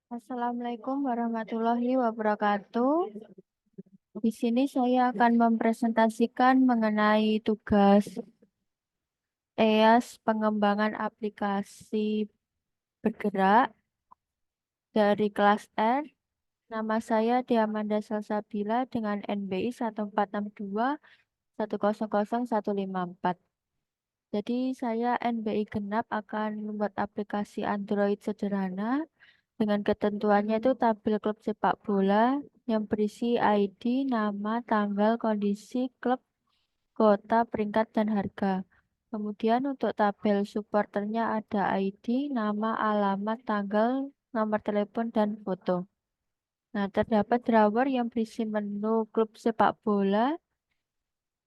Assalamualaikum warahmatullahi wabarakatuh. Di sini saya akan mempresentasikan mengenai tugas EAS pengembangan aplikasi bergerak dari kelas R. Nama saya Diamanda Salsabila dengan NBI 14621000154. Jadi saya NBI genap akan membuat aplikasi Android sederhana. Dengan ketentuannya itu tabel klub sepak bola yang berisi ID, nama, tanggal, kondisi, klub, kota, peringkat, dan harga. Kemudian untuk tabel supporternya ada ID, nama, alamat, tanggal, nomor telepon, dan foto. Nah, terdapat drawer yang berisi menu klub sepak bola.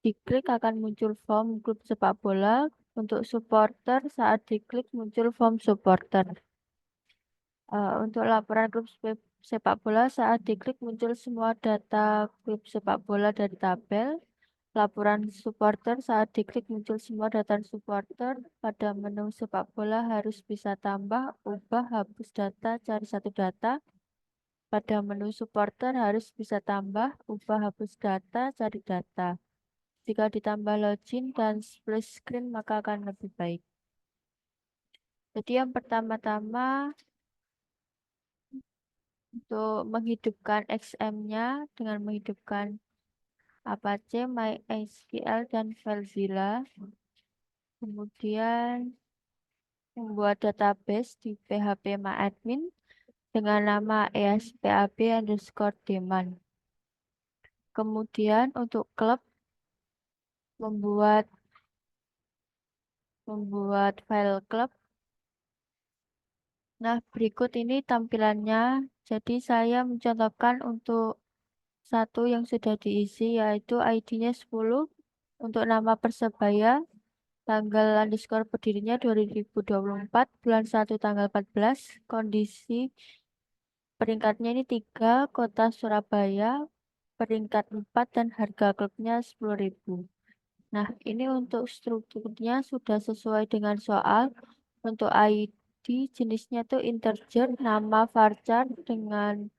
Diklik akan muncul form klub sepak bola. Untuk supporter, saat diklik muncul form supporter. Untuk laporan klub sepak bola saat diklik muncul semua data klub sepak bola dari tabel. Laporan supporter saat diklik muncul semua data supporter. Pada menu sepak bola harus bisa tambah, ubah, hapus data, cari satu data. Pada menu supporter harus bisa tambah, ubah, hapus data, cari data. Jika ditambah login dan split screen maka akan lebih baik. Jadi yang pertama-tama untuk menghidupkan XM-nya dengan menghidupkan Apache, MySQL, dan FileZilla. Kemudian membuat database di php-admin dengan nama esphp_daemon. Kemudian untuk klub membuat file klub. Nah, berikut ini tampilannya. Jadi saya mencontohkan untuk satu yang sudah diisi yaitu ID-nya 10 untuk nama Persebaya, tanggal underscore berdirinya 2024, bulan 1 tanggal 14, kondisi peringkatnya ini 3, kota Surabaya, peringkat 4 dan harga klubnya 10.000. Nah, ini untuk strukturnya sudah sesuai dengan soal. Untuk ID jenisnya tuh integer, nama varchar dengan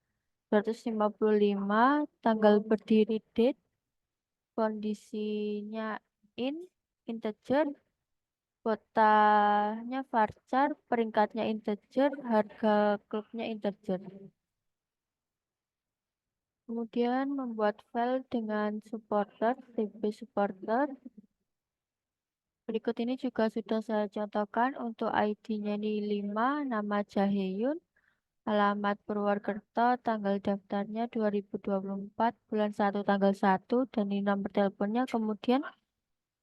255, tanggal berdiri date, kondisinya integer, kotanya varchar, peringkatnya integer, harga klubnya integer. Kemudian membuat file dengan supporter, TB supporter. Berikut ini juga sudah saya contohkan untuk ID-nya ini 5, nama Jaheyun, alamat Purwokerto, tanggal daftarnya 2024, bulan 1 tanggal 1, dan ini nomor teleponnya, kemudian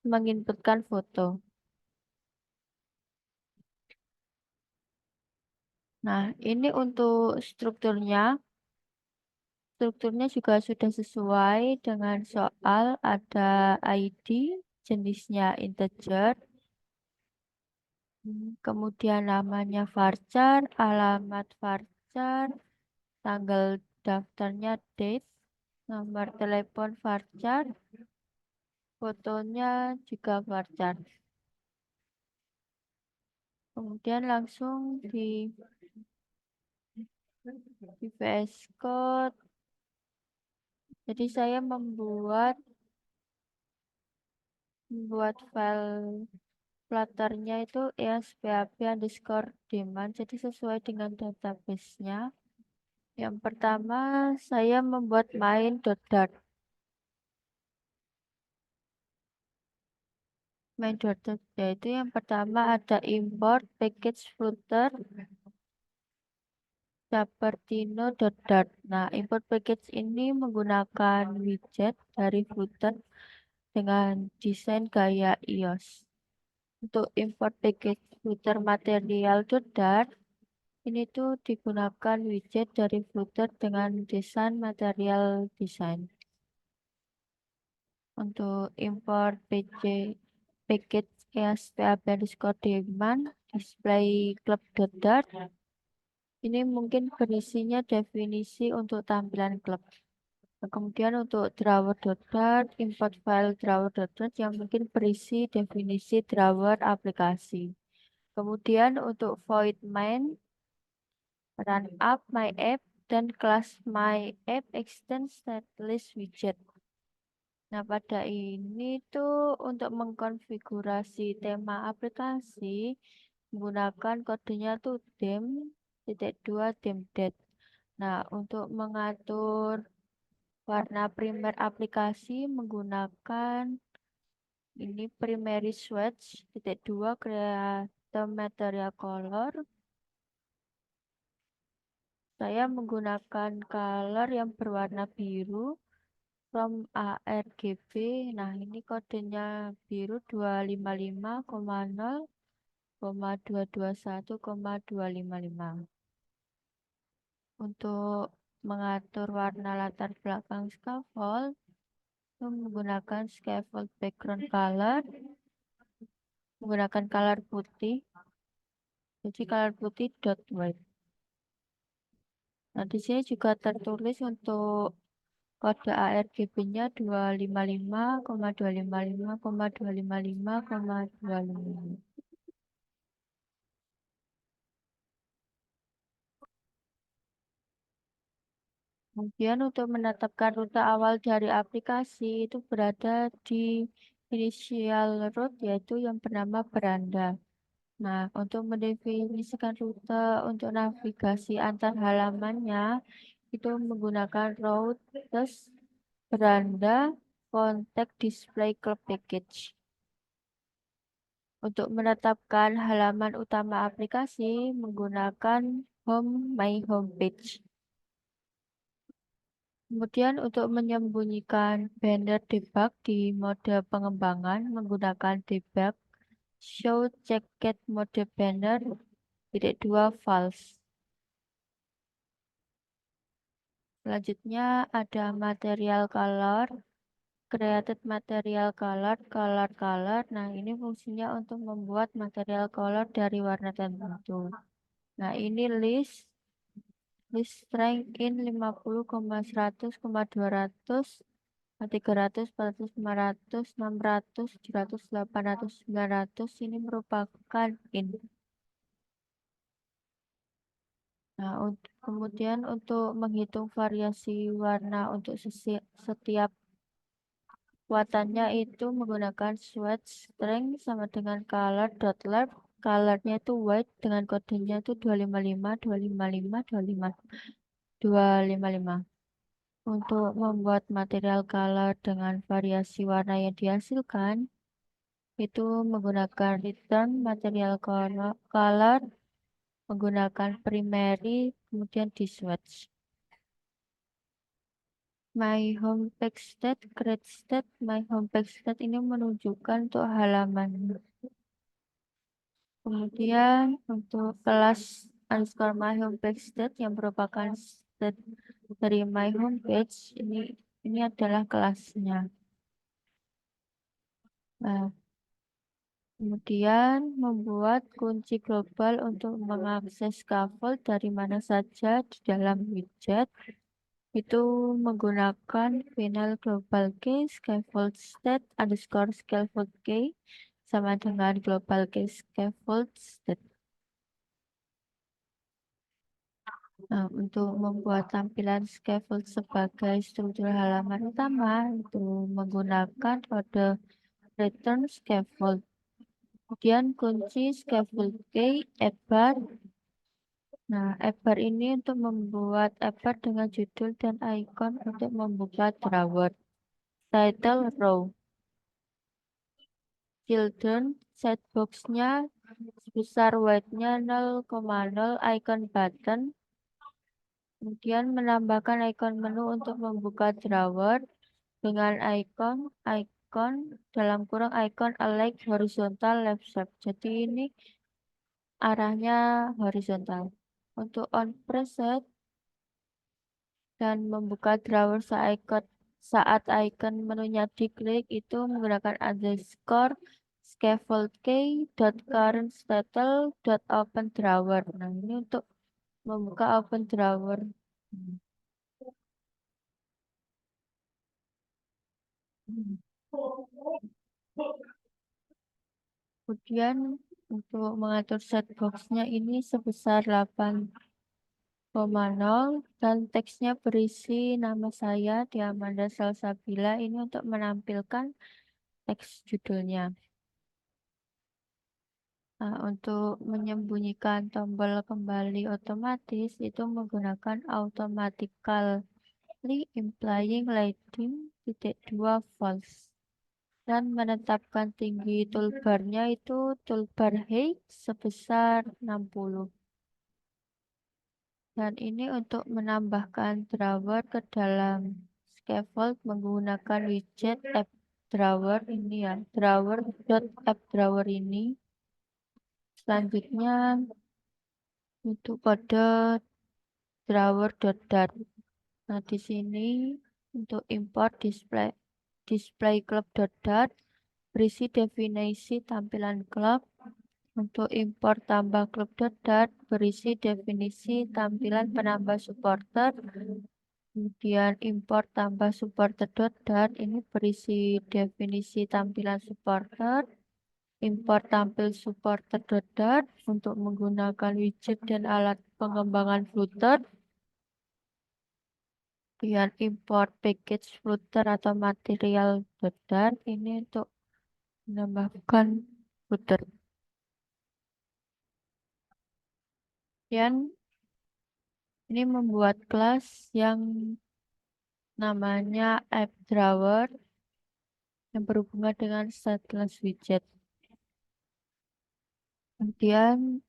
menginputkan foto. Nah, ini untuk strukturnya. Strukturnya juga sudah sesuai dengan soal, ada ID, jenisnya integer, kemudian namanya varchar, alamat varchar, tanggal daftarnya date, nomor telepon varchar, fotonya juga varchar. Kemudian langsung di VS Code. Jadi saya membuat file Flutternya itu esphp_daemon, jadi sesuai dengan database-nya. Yang pertama saya membuat main.dart. Main.dart yaitu yang pertama ada import package flutter Cupertino.dart. Nah, import package ini menggunakan widget dari Flutter dengan desain gaya iOS. Untuk import package Flutter material.dart, ini tuh digunakan widget dari Flutter dengan desain material design. Untuk import package esphp_daemon display club.dart. Ini mungkin berisinya definisi untuk tampilan klub. Nah, kemudian untuk drawer.dart, import file drawer.dart yang mungkin berisi definisi drawer aplikasi. Kemudian untuk void main run up my app, dan kelas my app extend stateless widget. Nah, pada ini tuh untuk mengkonfigurasi tema aplikasi menggunakan kodenya tuh dem.2 Nah, untuk mengatur warna primer aplikasi menggunakan ini primary swatch .2 create material color. Saya menggunakan color yang berwarna biru from ARGB. Nah, ini kodenya biru 255,0,221,255. Untuk mengatur warna latar belakang scaffold, menggunakan scaffold background color, menggunakan color putih. Jadi color putih dot white. Nah, di sini juga tertulis untuk kode ARGB-nya 255,255,255,255. Kemudian untuk menetapkan rute awal dari aplikasi itu berada di initial route, yaitu yang bernama beranda. Nah, untuk mendefinisikan rute untuk navigasi antar halamannya itu menggunakan routes beranda contact display club package. Untuk menetapkan halaman utama aplikasi menggunakan home my homepage. Kemudian untuk menyembunyikan banner debug di mode pengembangan menggunakan debug show checked mode banner .2 false. Selanjutnya ada material color, created material color, color. Nah, ini fungsinya untuk membuat material color dari warna tertentu. Nah, ini list strength in 50,100,200, 300, 400, 500, 600, 700, 800, 900 ini merupakan in. Nah, kemudian untuk menghitung variasi warna untuk setiap kekuatannya itu menggunakan swatch strength sama dengan color.length. Colornya itu white dengan kodenya itu 255, 255, 25, 255. Untuk membuat material color dengan variasi warna yang dihasilkan, itu menggunakan return material color, menggunakan primary, kemudian di swatch. My home page state, create state, my home page state ini menunjukkan untuk halaman. Kemudian untuk kelas underscore my home page state yang merupakan state dari my home page ini adalah kelasnya. Nah, kemudian membuat kunci global untuk mengakses scaffold dari mana saja di dalam widget itu menggunakan final global key scaffold state underscore scaffold key sama dengan global key scaffold state. Nah, untuk membuat tampilan scaffold sebagai struktur halaman utama itu menggunakan kode return scaffold. Kemudian kunci scaffold key bar. Nah, bar ini untuk membuat bar dengan judul dan icon untuk membuka drawer. Title row. Children setboxnya sebesar weight-nya 0,0 icon button. Kemudian menambahkan icon menu untuk membuka drawer dengan icon dalam kurung icon alike horizontal left swipe. Jadi ini arahnya horizontal. Untuk on preset dan membuka drawer saat icon menunya diklik itu menggunakan underscore scaffold key dot current title dot open drawer. Nah, ini untuk membuka open drawer. Kemudian untuk mengatur set boxnya ini sebesar 8 0,0 dan teksnya berisi nama saya Diamanda Salsabila ini untuk menampilkan teks judulnya. Nah, untuk menyembunyikan tombol kembali otomatis itu menggunakan automatically implying lighting titik 2 false dan menetapkan tinggi toolbarnya itu toolbar height sebesar 60. Dan ini untuk menambahkan drawer ke dalam scaffold menggunakan widget app drawer ini ya, drawer.app ini. Selanjutnya untuk kode drawer.dart. Nah, di sini untuk import display club.dart berisi definisi tampilan klub. Untuk import tambah club.dart berisi definisi tampilan penambah supporter. Kemudian import tambah supporter.dart ini berisi definisi tampilan supporter. Import tampil supporter.dart untuk menggunakan widget dan alat pengembangan Flutter. Kemudian import package Flutter atau material.dart ini untuk menambahkan Flutter. Kemudian ini membuat kelas yang namanya AppDrawer yang berhubungan dengan stateless widget. Kemudian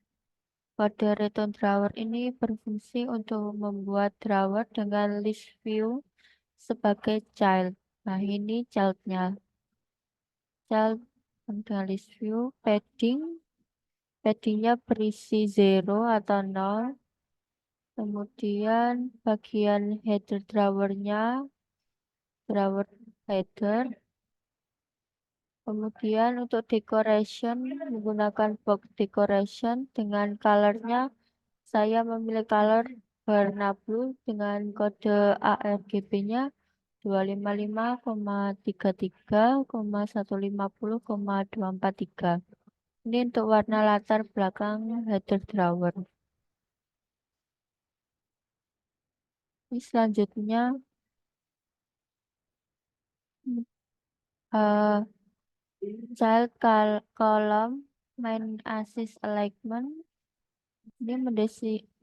pada return drawer ini berfungsi untuk membuat drawer dengan list view sebagai child. Nah, ini childnya. Child dengan list view, paddingnya berisi 0 atau 0. Kemudian bagian header drawernya, drawer header. Kemudian untuk decoration menggunakan box decoration dengan colornya saya memilih color warna blue dengan kode ARGB-nya 255,33,150,243. Ini untuk warna latar belakang header drawer. Ini selanjutnya eh, child column main assist alignment ini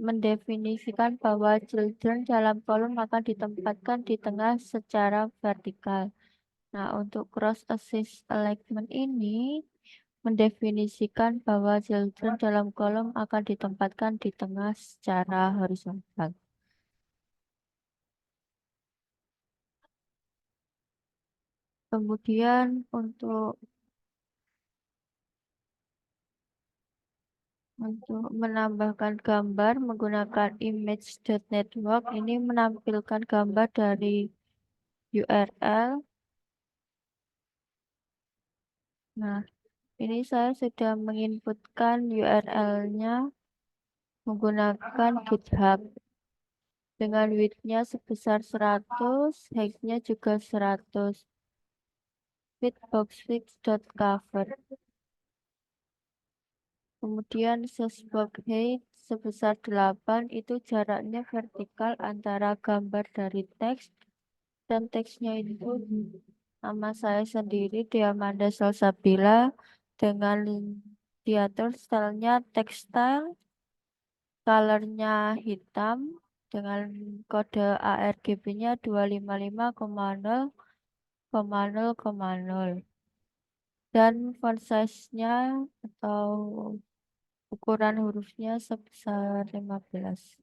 mendefinisikan bahwa children dalam kolom akan ditempatkan di tengah secara vertikal. Nah, untuk cross assist alignment ini mendefinisikan bahwa children dalam kolom akan ditempatkan di tengah secara horizontal. Kemudian untuk menambahkan gambar menggunakan image.network ini menampilkan gambar dari URL. Nah, ini saya sudah menginputkan URL-nya menggunakan GitHub dengan width-nya sebesar 100, height-nya juga 100. Widthboxfix.cover. Kemudian sesbox height sebesar 8 itu jaraknya vertikal antara gambar dari teks dan teksnya itu nama saya sendiri Diamanda Salsabila dengan diatur stylenya tekstil, colornya hitam dengan kode ARGB-nya 255,0,0,0 dan font size-nya atau ukuran hurufnya sebesar 15.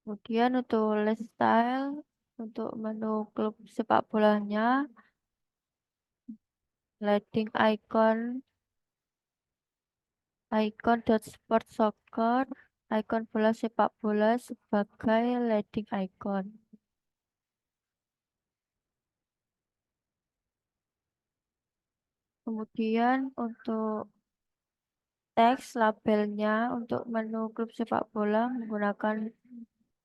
Kemudian untuk list style, untuk menu klub sepak bolanya, lighting icon.sport soccer, icon bola sepak bola sebagai leading icon. Kemudian untuk teks labelnya untuk menu klub sepak bola menggunakan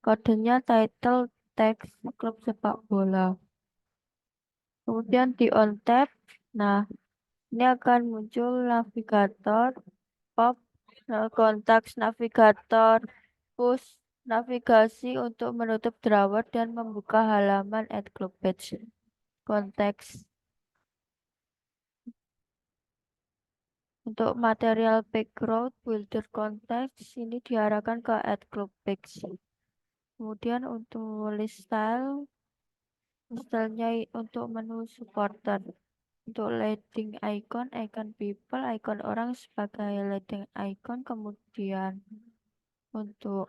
kodenya title teks klub sepak bola. Kemudian di on tab, nah Ini akan muncul navigator, pop, kontaks navigator, push, navigasi untuk menutup drawer dan membuka halaman add club page. Konteks untuk material background builder konteks ini diarahkan ke add club page. Kemudian untuk list stylenya untuk menu supporter. Untuk leading icon, icon people, icon orang sebagai leading icon. Kemudian untuk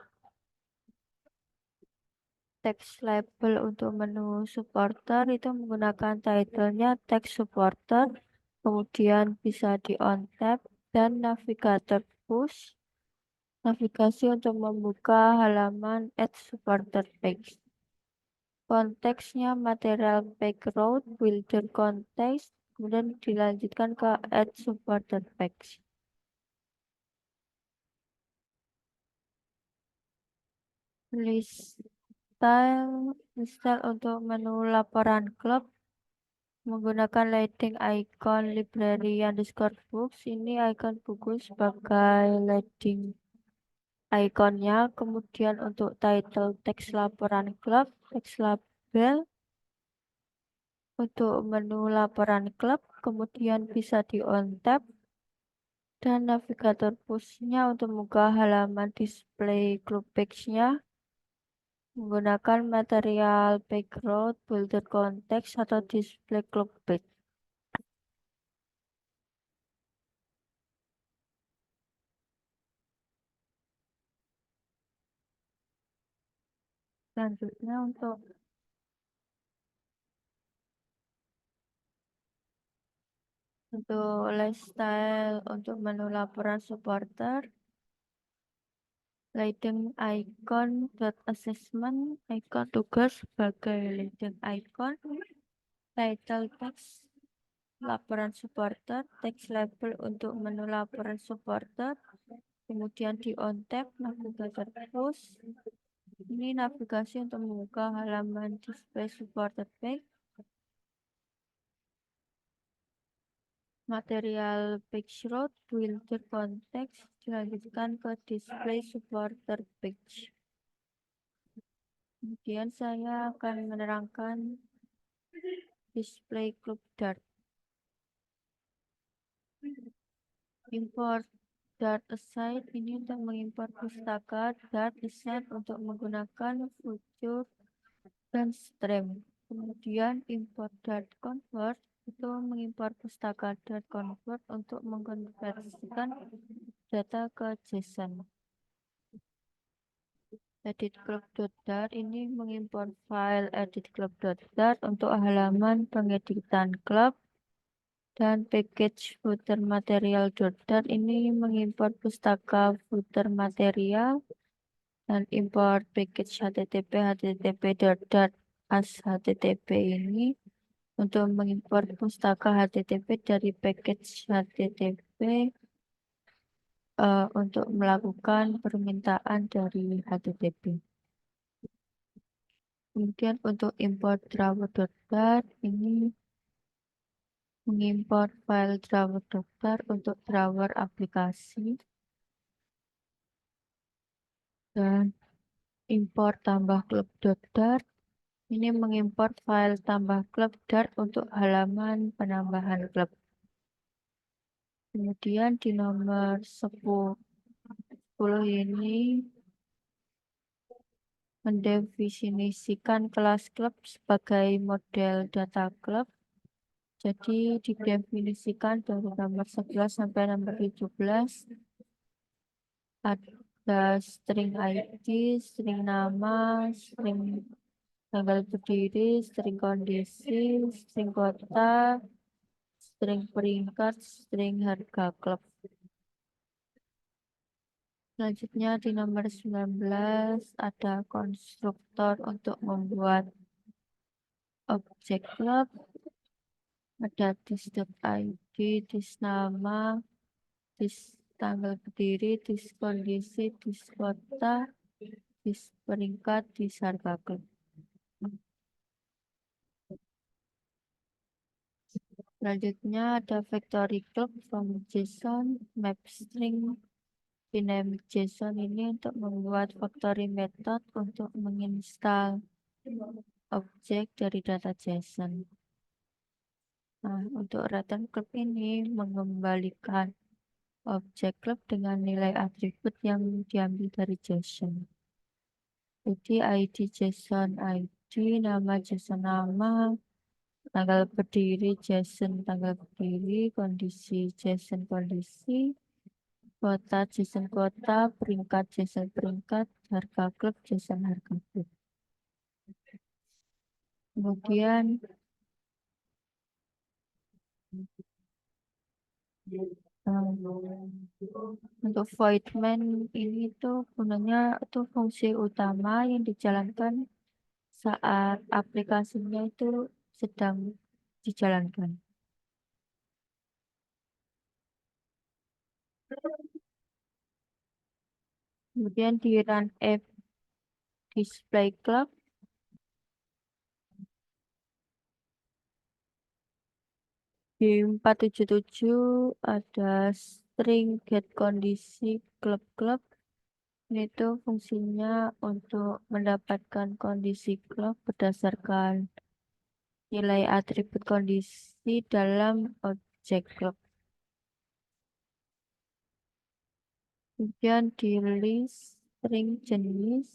text label untuk menu supporter itu menggunakan titlenya text supporter. Kemudian bisa di on tab dan navigator push. Navigasi untuk membuka halaman add supporter page. Konteksnya material background, builder context, kemudian dilanjutkan ke add supporter page. List style untuk menu laporan klub menggunakan leading icon library underscore books. Ini icon buku sebagai leading ikonnya. Kemudian untuk title teks laporan klub, teks label untuk menu laporan klub, kemudian bisa di on tab dan navigator pushnya untuk membuka halaman display klub page-nya menggunakan material background, builder context atau display club page. Selanjutnya untuk lifestyle untuk menu laporan supporter, leading icon dot assessment, icon tugas sebagai leading icon, title text laporan supporter, text label untuk menu laporan supporter, kemudian di on tab navigator push. Ini navigasi untuk membuka halaman display supporter page. Material page road builder context dilanjutkan ke display supporter page. Kemudian saya akan menerangkan display club dart. Import dart aside ini untuk mengimport pustaka dart aside untuk menggunakan future dan stream. Kemudian import dart convert itu mengimport pustaka dart convert untuk mengkonversikan data ke JSON. Edit club.dart ini mengimport file edit club.dart untuk halaman pengeditan klub dan package footer material.dart ini mengimport pustaka footer material dan import package http as http ini untuk mengimport pustaka http dari package http untuk melakukan permintaan dari http. Kemudian untuk import drawer.dart ini mengimport file drawer.dart untuk drawer aplikasi dan import tambah klub.dart ini mengimport file tambah klub dart untuk halaman penambahan klub. Kemudian di nomor 10 ini mendefinisikan kelas klub sebagai model data klub. Jadi didefinisikan dari nomor 11 sampai nomor 17 ada string ID, string nama, string tanggal berdiri, string kondisi, string kota, string peringkat, string harga klub. Selanjutnya di nomor 19 ada konstruktor untuk membuat objek klub, ada dis.id, dis nama, dis tanggal berdiri, dis kondisi, dis kota, dis peringkat, dis harga klub. Selanjutnya ada factory club from JSON, map string, dynamic JSON ini untuk membuat factory method untuk menginstal objek dari data JSON. Nah, untuk return club ini mengembalikan objek club dengan nilai atribut yang diambil dari JSON. Jadi ID JSON ID, nama JSON nama, tanggal berdiri JSON tanggal berdiri, kondisi JSON kondisi, kota JSON kota, peringkat JSON peringkat, harga klub JSON harga klub. Kemudian untuk void main ini tuh gunanya itu fungsi utama yang dijalankan saat aplikasinya itu sedang dijalankan. Kemudian di run app display club di 477 ada string get kondisi klub-klub. Ini tuh fungsinya untuk mendapatkan kondisi klub berdasarkan nilai atribut kondisi dalam objek klub. Kemudian di list string jenis,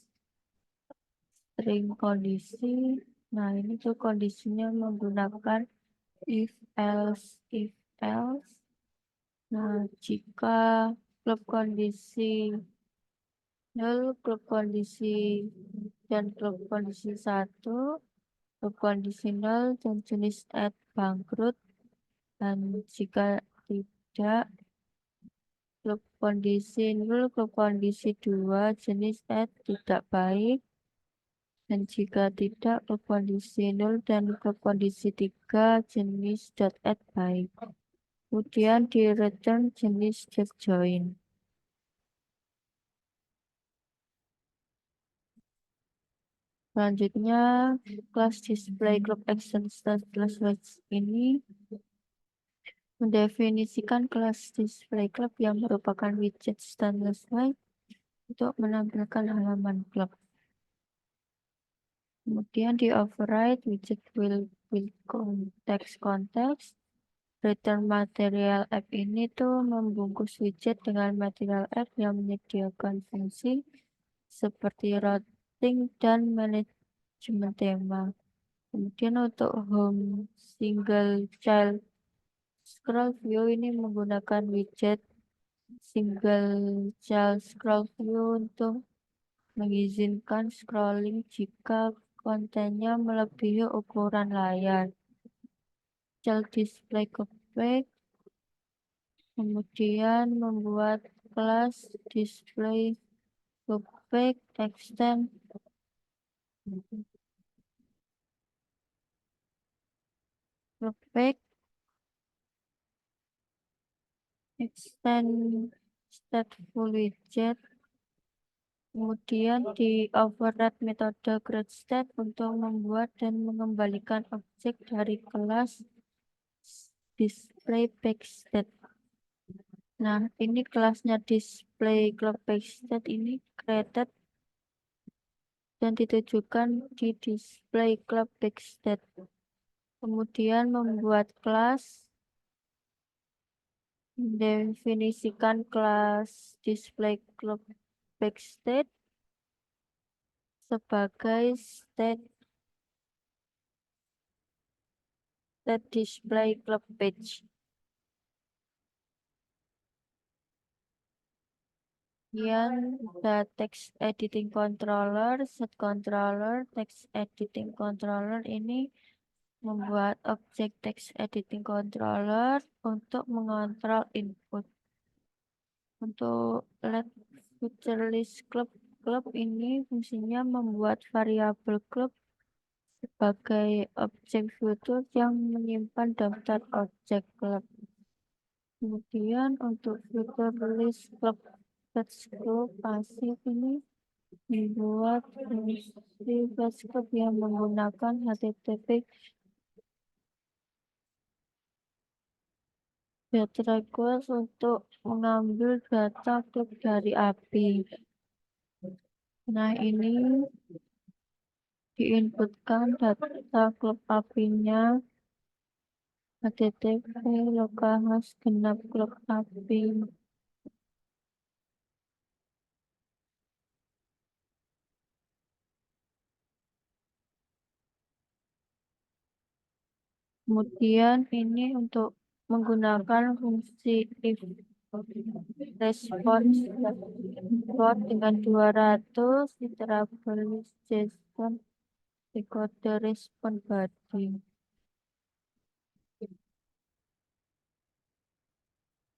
string kondisi. Nah, ini tuh kondisinya menggunakan if else. Nah, jika klub kondisi nol, klub kondisi dan klub kondisi satu, klub kondisi nol dan jenis add bangkrut, dan jika tidak, klub kondisi nol, klub kondisi dua, jenis add tidak baik, dan jika tidak, klub kondisi nol dan klub kondisi tiga, jenis add baik. Kemudian di return jenis join. Selanjutnya, kelas display club action class wedge ini mendefinisikan kelas display club yang merupakan widget stainless white untuk menampilkan halaman klub. Kemudian di override widget will context. Return material app ini tuh membungkus widget dengan material app yang menyediakan fungsi seperti routing dan manajemen tema. Kemudian untuk home single child scroll view ini menggunakan widget single child scroll view untuk mengizinkan scrolling jika kontennya melebihi ukuran layar. Child display copy, kemudian membuat kelas display copy extend copy extend stateful widget. Kemudian di override metode createState untuk membuat dan mengembalikan objek dari kelas display backstate. Nah, ini kelasnya display club backstate ini created dan ditujukan di display club backstate. Kemudian membuat kelas, mendefinisikan kelas display club backstate sebagai state display club page. Kemudian the text editing controller, set controller, text editing controller ini membuat objek text editing controller untuk mengontrol input. Untuk let feature list club ini fungsinya membuat variabel club sebagai objek future yang menyimpan daftar objek club. Kemudian untuk feature list club batch group pasif ini membuat fungsi batch group yang menggunakan HTTP Get request untuk mengambil data klub dari API. Nah, ini diinputkan data klub API-nya http localhost genap klub API. Kemudian ini untuk menggunakan fungsi if response dot dengan 200 literable JSON di kode respon body.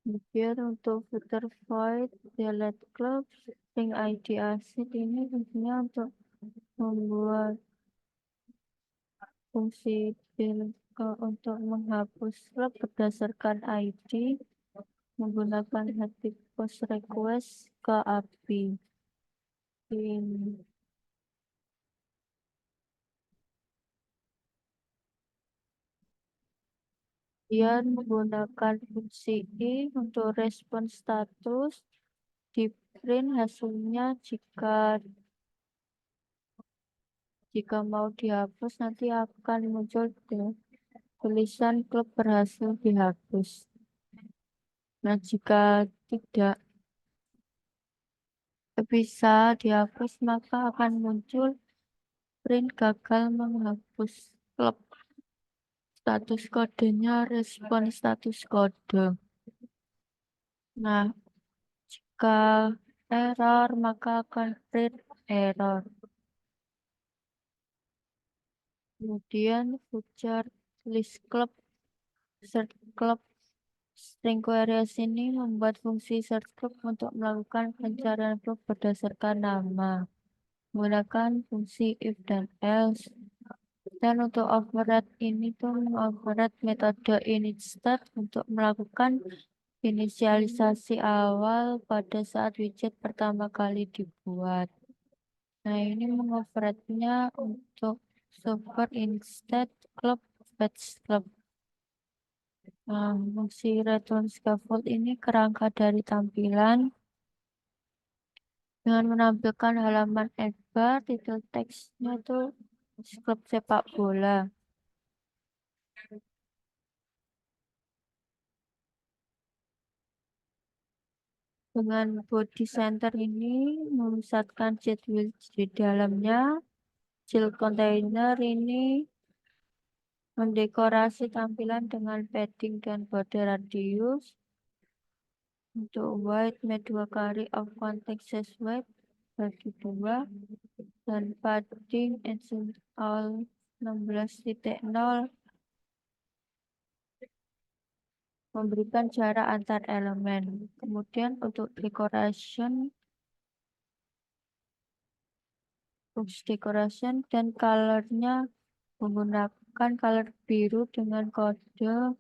Kemudian untuk filter void delete club string ID asid ini fungsinya untuk membuat fungsi untuk menghapus klub berdasarkan ID menggunakan hati post request ke API. Ini. Kemudian menggunakan fungsi i untuk respon status di print hasilnya jika mau dihapus nanti akan muncul tulisan klub berhasil dihapus. Nah, jika tidak bisa dihapus maka akan muncul print gagal menghapus klub. Status kodenya respon status kode. Nah, jika error maka akan print error. Kemudian feature list club search club string queries ini membuat fungsi search club untuk melakukan pencarian klub berdasarkan nama menggunakan fungsi if dan else. Dan untuk override ini tuh mengoverride metode initStat untuk melakukan inisialisasi awal pada saat widget pertama kali dibuat. Nah, ini mengoverride-nya untuk super instead club batch club. Nah, fungsi return scaffold ini kerangka dari tampilan dengan menampilkan halaman adbar, title teksnya itu klub sepak bola. Dengan body center ini memusatkan jadwal di dalamnya. Child container ini mendekorasi tampilan dengan padding dan border radius. Untuk white dua kali of context size white bagi 2 dan padding all 16.0 memberikan jarak antar elemen. Kemudian untuk decoration dan colornya menggunakan color biru dengan kode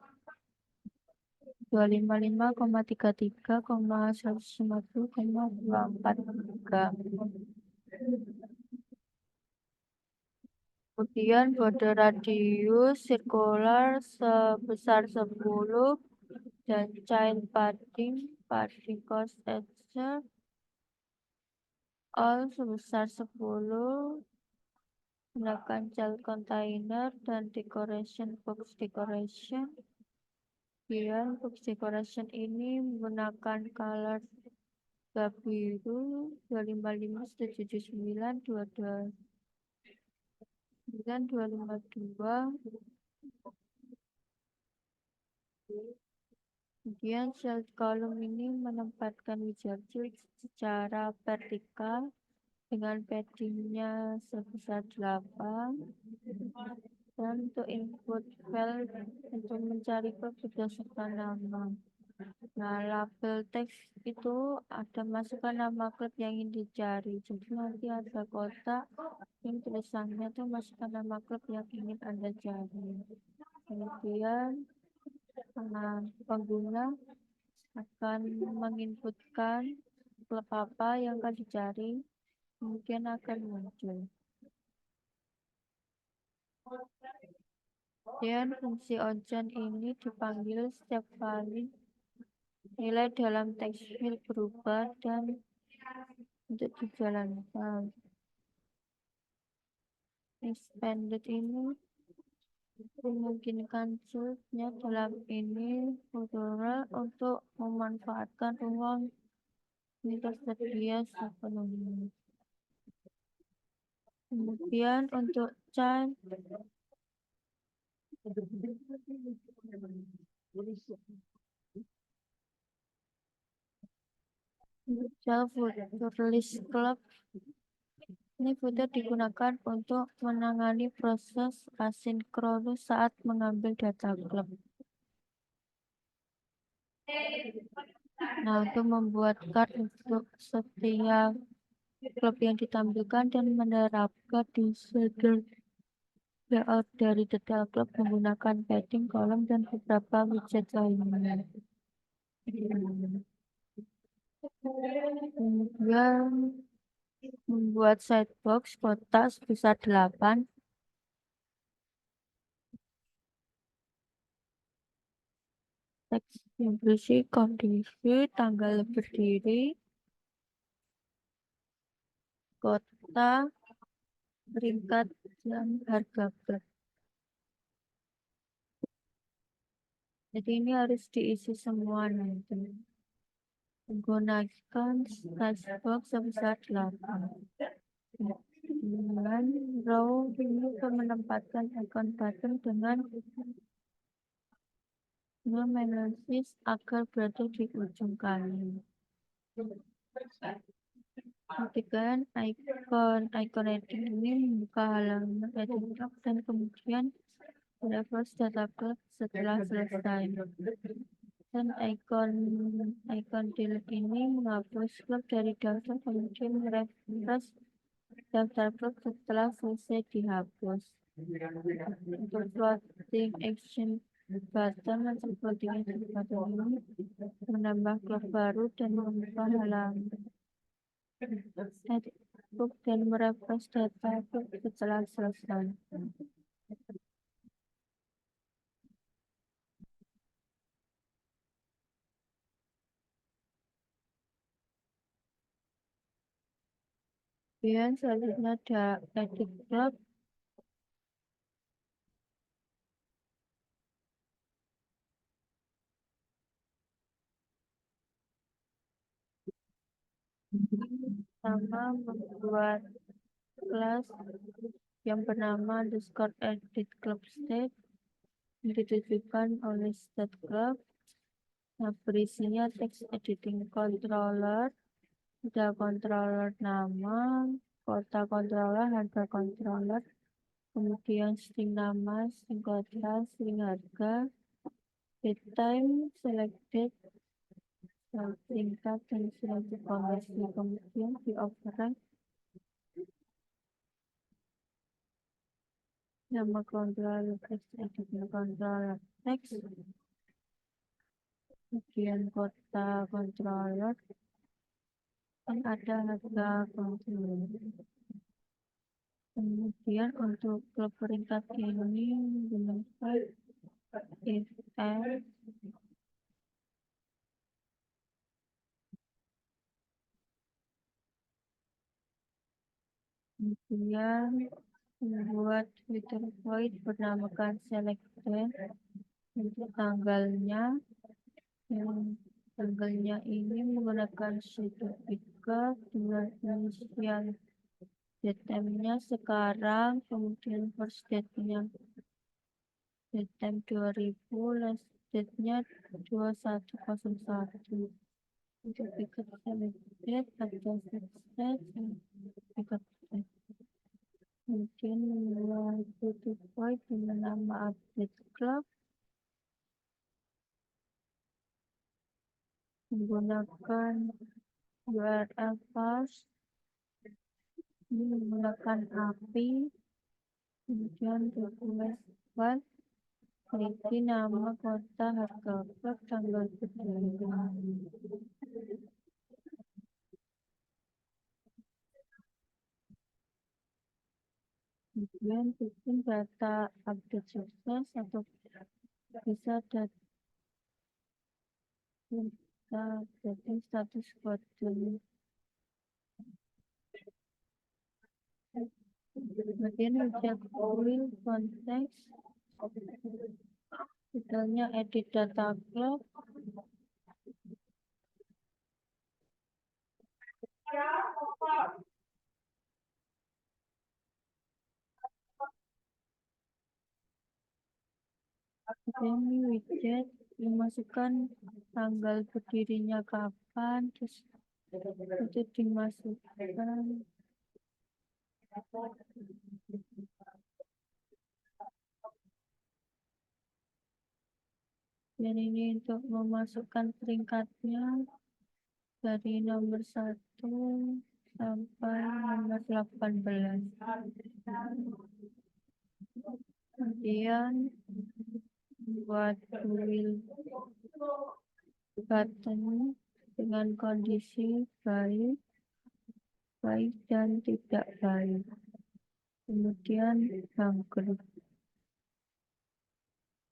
255,33,150,243. Kemudian border radius sirkular sebesar 10 dan child padding cost edge all sebesar 10. Gunakan child container dan decoration box decoration. Kemudian box decoration ini menggunakan color biru 255.179.22.252. Kemudian child column ini menempatkan wizard secara vertikal dengan paddingnya sebesar 8. Dan untuk input file untuk mencari klub berdasarkan nama. Nah, label teks itu ada masukkan nama klub yang ingin dicari. Jadi nanti ada kotak yang tulisannya itu masukkan nama klub yang ingin Anda cari. Kemudian pengguna akan menginputkan klub apa yang akan dicari, kemudian akan muncul. Dan fungsi onChain ini dipanggil setiap kali Nilai dalam teks file berubah dan untuk dijalankan. Expanded ini memungkinkan sulitnya dalam ini tutorial untuk memanfaatkan ruang yang tersedia sepenuhnya. Kemudian untuk child List Club ini fitur digunakan untuk menangani proses asinkronus saat mengambil data klub. Nah, untuk membuat card untuk setiap klub yang ditampilkan dan menerapkan desain layout dari detail klub menggunakan padding, kolom, dan beberapa widget lainnya. Kemudian membuat sidebox kotak sebesar 8. Teks yang berisi kondisi, tanggal berdiri, kota, peringkat, dan harga klub. Jadi ini harus diisi semua nanti. Menggunakan sidebox sebesar 8. Dengan row ini untuk menempatkan icon button dengan analisis agar berada di ujung kanan. Kemudian icon editing ini membuka halaman edit dan kemudian reverse data club setelah selesai. Dan icon delete ini menghapus klub dari daftar kemudian refresh daftar klub setelah selesai dihapus. Untuk floating action button atau floating action button ini menambah klub baru dan membuka halaman edit book dan merefresh data klub setelah selesai. Kemudian selanjutnya ada edit club. Sama membuat kelas yang bernama underscore edit club state yang ditujukan oleh state club. Nah, berisinya text editing controller, ada controller nama, kota controller, harga controller, kemudian string nama, string kota, string harga, date time, selected, tingkat, dan selected konversi. Kemudian di override nama controller, text editing controller, text, kemudian kota controller, dan ada harga controller. Kemudian untuk klub peringkat ini menggunakan if else, kemudian membuat fitur void bernamakan selected untuk tanggalnya. Yang tanggalnya ini menggunakan sudo picker dengan inisial datemnya sekarang, kemudian first date-nya datem 2000, last date-nya 2101. Untuk picker selected ada success picker kemudian membuat fitur void dengan nama update club menggunakan URL path ini menggunakan API, kemudian request file, isi nama, kota, harga klub, tanggal berdiri. Kemudian bikin data update sukses atau bisa data jadi status kode. Kemudian ujian will konteks, misalnya edit data clock, kemudian ini widget dimasukkan tanggal berdirinya kapan, terus itu dimasukkan. Dan ini untuk memasukkan peringkatnya dari nomor 1 sampai nomor 18. Kemudian buat will button dengan kondisi baik, baik dan tidak baik. Kemudian bangkrut.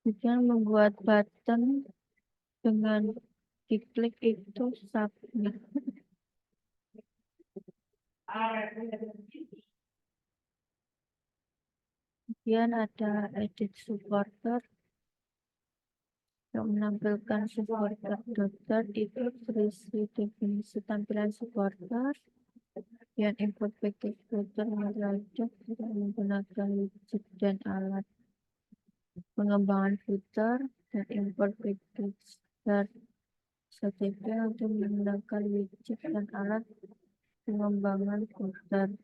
Kemudian membuat button dengan diklik itu submit. Kemudian ada edit supporter yang menampilkan supporter dokter itu berisi definisi tampilan supporter yang import package filter melalui tidak menggunakan widget dan alat pengembangan filter dan import package dan STP untuk menggunakan widget dan alat pengembangan filter.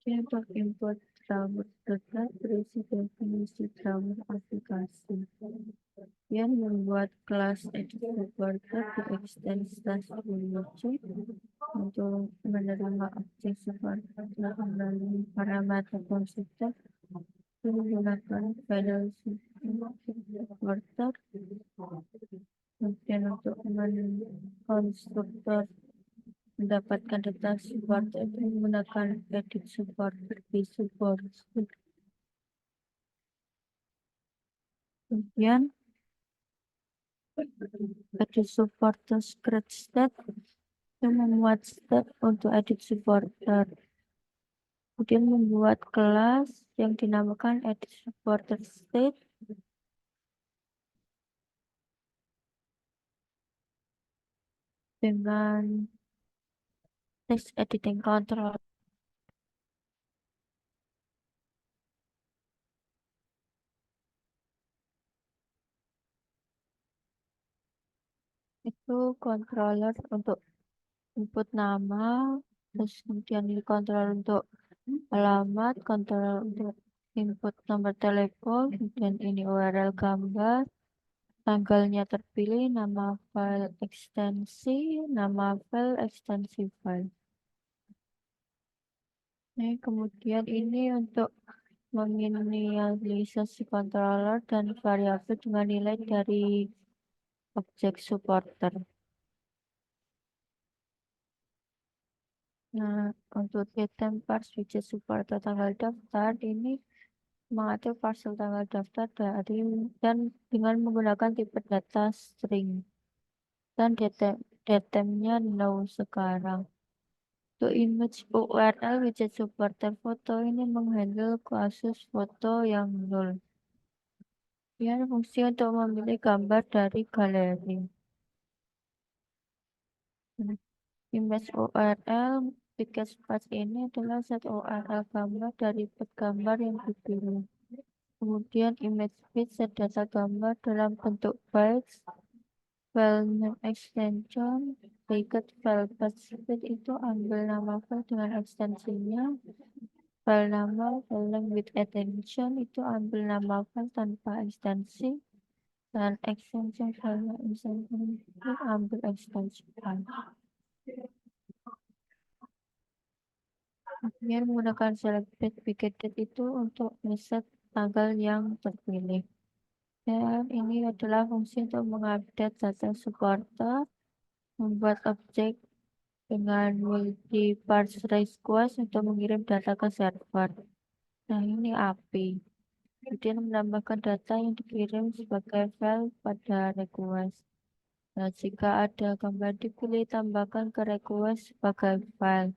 Untuk import driver data berisi definisi driver aplikasi yang membuat kelas edit supporter di ekstensi widget untuk menerima objek supporter melalui parameter konstruktor menggunakan panel supporter. Kemudian untuk konstruktor mendapatkan data supporter itu menggunakan edit supporter di support. Kemudian edit supporter create state yang memuat state untuk edit supporter. Kemudian membuat kelas yang dinamakan edit supporter state dengan text editing control. Itu controller untuk input nama, terus kemudian ini controller untuk alamat, controller untuk input nomor telepon, kemudian ini URL gambar, tanggalnya terpilih, nama file ekstensi, nama file ekstensi file. Nah, kemudian ini untuk meminimalisasi controller dan variabel dengan nilai dari objek supporter. Nah, untuk item parse widget supporter tanggal daftar ini mengatur parcel tanggal daftar dari dan dengan menggunakan tipe data string dan datemnya no sekarang. Untuk image URL widget supporter foto ini menghandle kasus foto yang nol. Ya, fungsi untuk memilih gambar dari galeri. Image URL tiket pas ini adalah set URL gambar dari pet gambar yang dipilih. Kemudian image feed set data gambar dalam bentuk bytes, file name extension, berikut file path feed itu ambil nama file dengan ekstensinya, file nama, file name with extension itu ambil nama file tanpa ekstensi, dan extension file extension itu ambil ekstensi file. Kemudian menggunakan selected biggest itu untuk meset tanggal yang terpilih. Dan ini adalah fungsi untuk mengupdate data supporter, membuat objek dengan multi parse request untuk mengirim data ke server. Nah, ini API. Kemudian menambahkan data yang dikirim sebagai file pada request. Nah, jika ada gambar dipilih, tambahkan ke request sebagai file.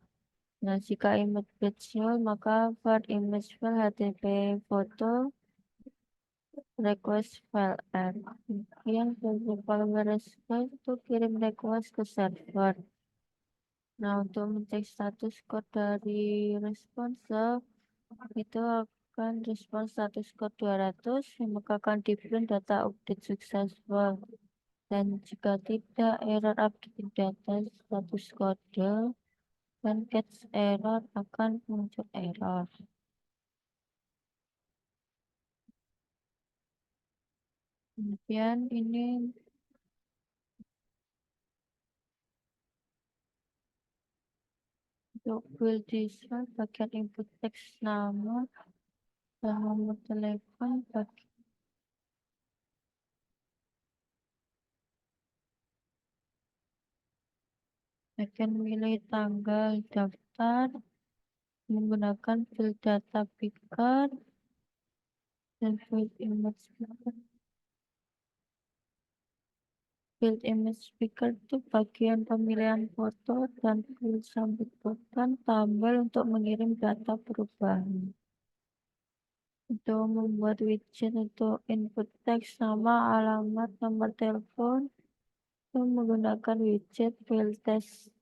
Nah, jika image page null, maka for image file HTTP foto request file add. Kemudian protokol respon itu kirim request ke server. Nah, untuk mencek status code dari response itu akan respon status code 200, maka akan di print data update successful. Dan jika tidak, error update data status kode dan catch error akan muncul error. Kemudian ini untuk build design bagian input teks nama dan nomor telepon bagian milih tanggal daftar menggunakan field data picker dan field image picker. Field image picker itu bagian pemilihan foto dan field sambutan tambal untuk mengirim data perubahan. Untuk membuat widget untuk input teks nama, alamat, nomor telepon, itu menggunakan widget file test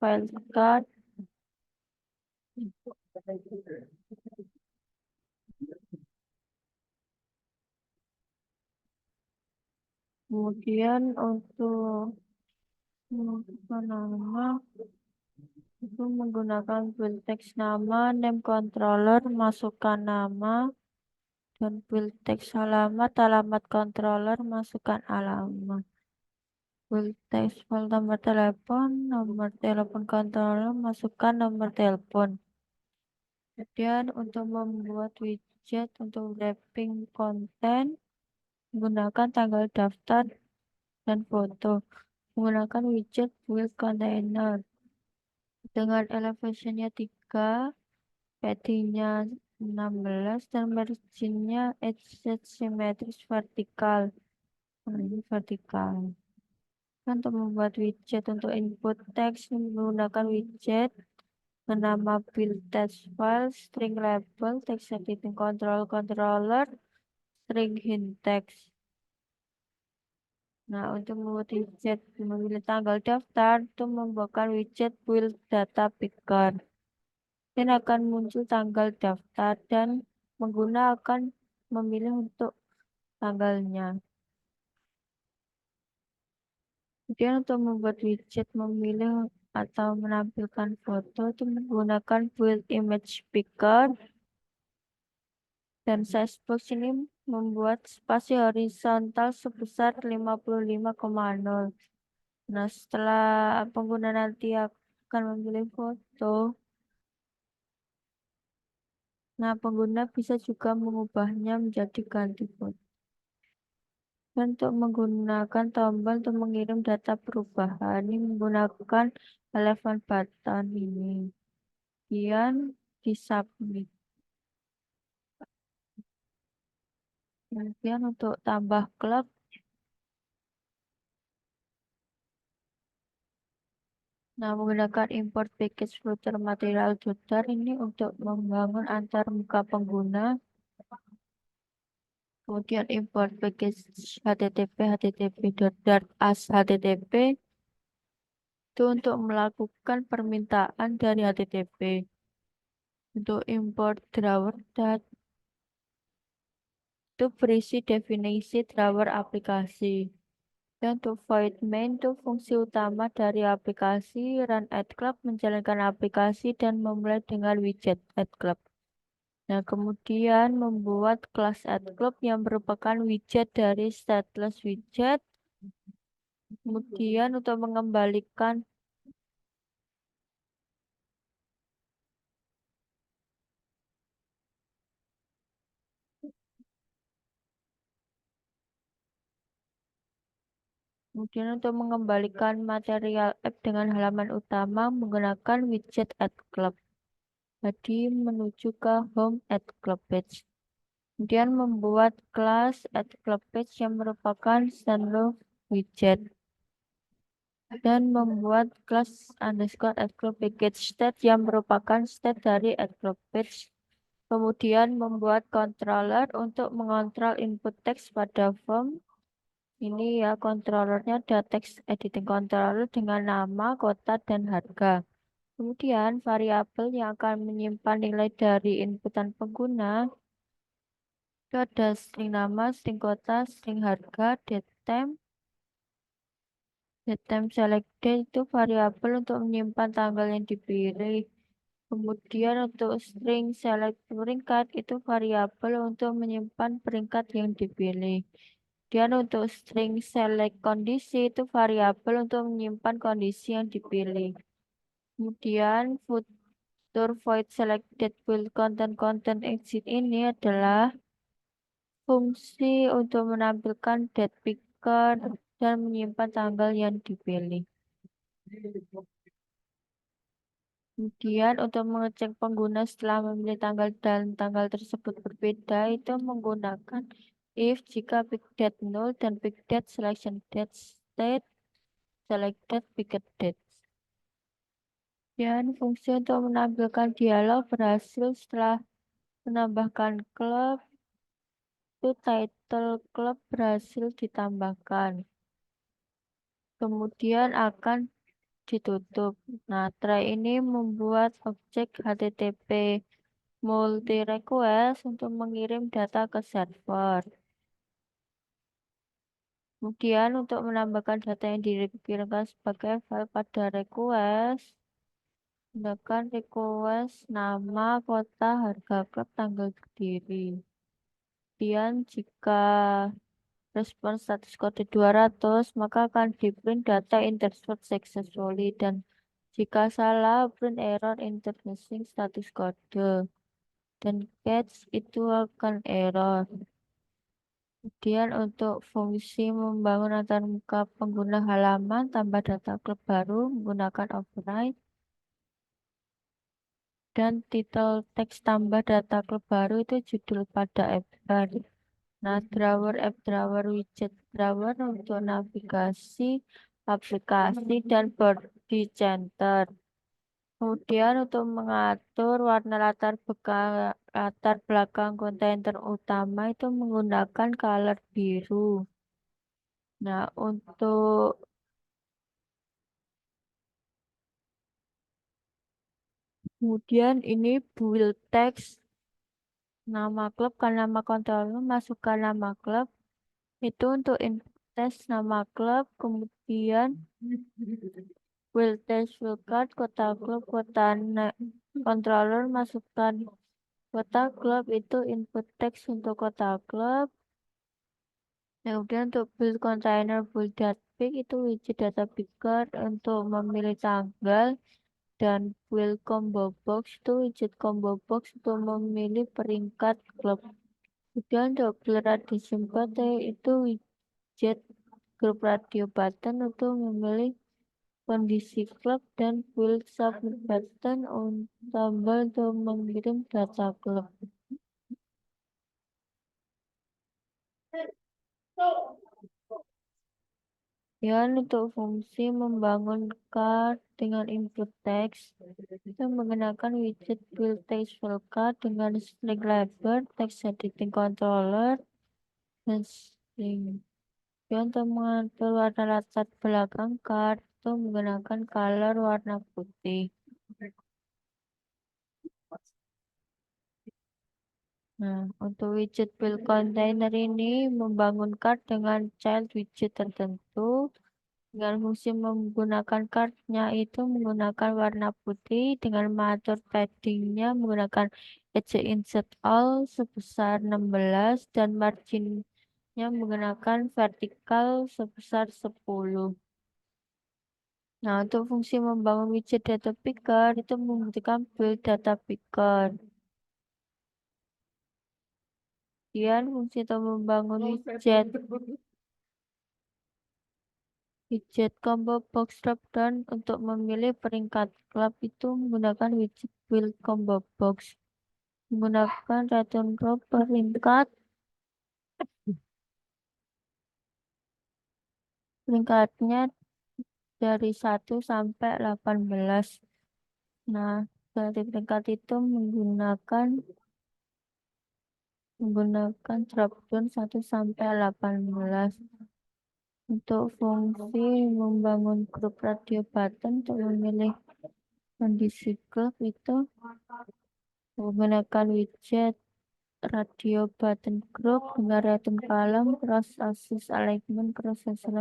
file card. Kemudian untuk nama itu menggunakan field text nama, name controller, masukkan nama, dan field text alamat, alamat controller, masukkan alamat. Field text file nomor telepon controller, masukkan nomor telepon. Kemudian untuk membuat widget untuk wrapping konten, menggunakan tanggal daftar dan foto. Menggunakan widget build container dengan elevationnya 3, paddingnya 16, dan marginnya edge simetris vertikal. Nah, ini vertikal. Untuk membuat widget untuk input teks menggunakan widget bernama build text file, string label, text editing control controller, string hint text. Nah, untuk membuat widget memilih tanggal daftar, itu membuatkan widget build data picker. Dan akan muncul tanggal daftar dan pengguna akan memilih untuk tanggalnya. Kemudian untuk membuat widget memilih atau menampilkan foto itu menggunakan build image picker. Dan size box ini membuat spasi horizontal sebesar 55,0. Nah, setelah pengguna nanti akan memilih foto, nah pengguna bisa juga mengubahnya menjadi ganti foto. Dan untuk menggunakan tombol untuk mengirim data perubahan, ini menggunakan relevant button ini. Kemudian di submit. Kemudian untuk tambah clock, nah, menggunakan import package footer material Jodar ini untuk membangun antar muka pengguna. Kemudian import package http as http itu untuk melakukan permintaan dari http. Untuk import drawer dat itu berisi definisi drawer aplikasi. Dan untuk void main itu fungsi utama dari aplikasi, run at club menjalankan aplikasi dan memulai dengan widget at club. Nah, kemudian membuat kelas at club yang merupakan widget dari stateless widget. Kemudian untuk mengembalikan material app dengan halaman utama menggunakan widget at club. Jadi menuju ke home at club page. Kemudian membuat kelas at club page yang merupakan standalone widget. dan membuat class underscore at group package state yang merupakan state dari at group page. Kemudian membuat controller untuk mengontrol input teks pada form. Ini ya controllernya ada text editing controller dengan nama, kota, dan harga. Kemudian variabel yang akan menyimpan nilai dari inputan pengguna itu ada string nama, string kota, string harga, datetime. Datetime selected itu variabel untuk menyimpan tanggal yang dipilih. Kemudian untuk string select peringkat itu variabel untuk menyimpan peringkat yang dipilih. Dan untuk string select kondisi itu variabel untuk menyimpan kondisi yang dipilih. Kemudian future void selected will content content exit ini adalah fungsi untuk menampilkan date picker dan menyimpan tanggal yang dipilih. Kemudian untuk mengecek pengguna setelah memilih tanggal dan tanggal tersebut berbeda itu menggunakan if jika pick date null dan pick date selection date state selected picked date. Dan fungsi untuk menampilkan dialog berhasil setelah menambahkan klub itu title klub berhasil ditambahkan. Kemudian akan ditutup. Nah, try ini membuat objek HTTP multi request untuk mengirim data ke server. Kemudian untuk menambahkan data yang dikirimkan sebagai file pada request, gunakan request nama, kota, harga klub, tanggal berdiri. Kemudian jika respon status kode 200, maka akan di print data interspersed successfully dan jika salah print error intermissing status kode dan catch itu akan error. Kemudian untuk fungsi membangun antarmuka pengguna halaman tambah data klub baru menggunakan override dan title teks tambah data klub baru itu judul pada app bar. Nah, drawer app drawer widget drawer untuk navigasi aplikasi dan body center. Kemudian untuk mengatur warna latar belakang kontainer utama itu menggunakan color biru. Nah, untuk kemudian ini build text nama klub kan nama controller masukkan nama klub itu untuk input test nama klub kemudian build test field card kota klub controller masukkan kota klub itu input text untuk kota klub. Kemudian untuk build container build datapik itu widget data picker untuk memilih tanggal dan build combo box itu widget combo box untuk memilih peringkat klub. Kemudian untuk build radio sympathy itu widget grup radio button untuk memilih kondisi klub dan build submit button tombol untuk mengirim data klub. Dan untuk fungsi membangun card dengan input teks, kita menggunakan widget build text field card dengan string label, text editing controller, dan string. Dan untuk mengatur warna latar belakang card, itu menggunakan color warna putih. Nah, untuk widget build container ini membangun card dengan child widget tertentu. Dengan fungsi menggunakan cardnya itu menggunakan warna putih dengan mengatur paddingnya menggunakan edge insert all sebesar 16 dan marginnya menggunakan vertikal sebesar 10. Nah, untuk fungsi membangun widget data picker itu membutuhkan build data picker. Kemudian fungsi untuk membangun widget combo box dropdown untuk memilih peringkat klub itu menggunakan widget build combo box. Menggunakan return row peringkatnya dari 1 sampai 18. Nah, dari peringkat itu menggunakan dropdown 1 sampai 18. Untuk fungsi membangun grup radio button untuk memilih kondisi grup itu menggunakan widget radio button group dengan rating column cross axis alignment cross axis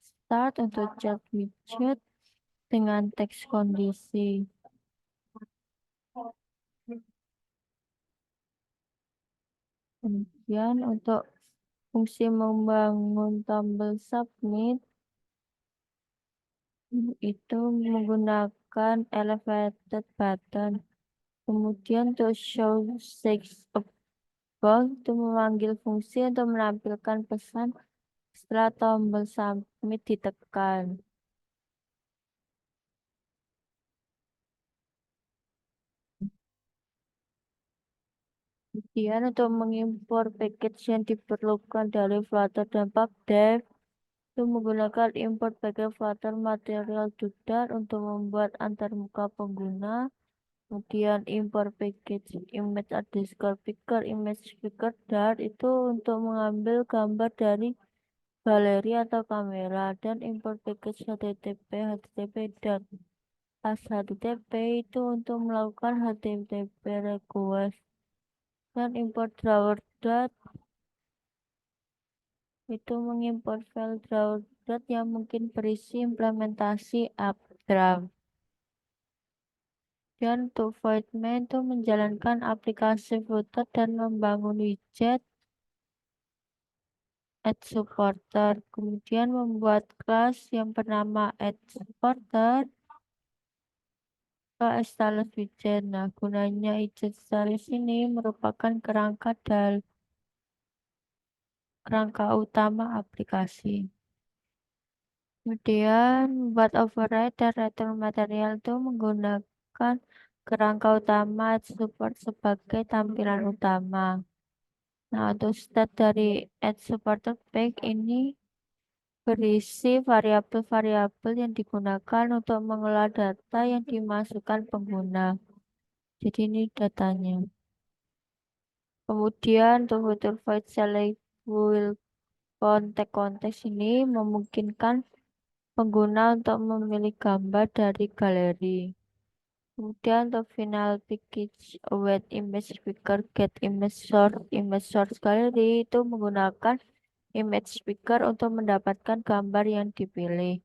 start untuk chat widget dengan teks kondisi. Kemudian untuk fungsi membangun tombol submit itu menggunakan elevated button. Kemudian untuk show six above itu memanggil fungsi untuk menampilkan pesan setelah tombol submit ditekan. Kemudian untuk mengimpor package yang diperlukan dari Flutter dan PubDev itu menggunakan import package Flutter Material Doodle untuk membuat antarmuka pengguna. Kemudian import package image underscore picker, image picker Dart itu untuk mengambil gambar dari galeri atau kamera, dan import package http dot as http itu untuk melakukan http request, dan import drawer dot itu mengimport file drawer dot yang mungkin berisi implementasi AppDraft. Dan untuk void main itu menjalankan aplikasi footer dan membangun widget add supporter. Kemudian membuat kelas yang bernama add supporter ke stylus widget. Nah, gunanya widget stylus ini merupakan kerangka utama aplikasi. Kemudian membuat override dan return material itu menggunakan kerangka utama add support sebagai tampilan utama. Nah, untuk state dari add supporter pack ini berisi variabel-variabel yang digunakan untuk mengelola data yang dimasukkan pengguna. Jadi ini datanya. Kemudian untuk fitur void select will konteks ini memungkinkan pengguna untuk memilih gambar dari galeri. Kemudian untuk final package await image picker get image source gallery itu menggunakan image speaker untuk mendapatkan gambar yang dipilih.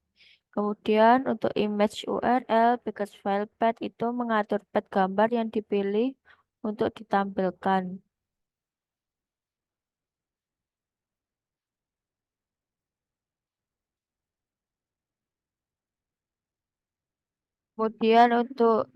Kemudian untuk image URL, package file path itu mengatur path gambar yang dipilih untuk ditampilkan. Kemudian untuk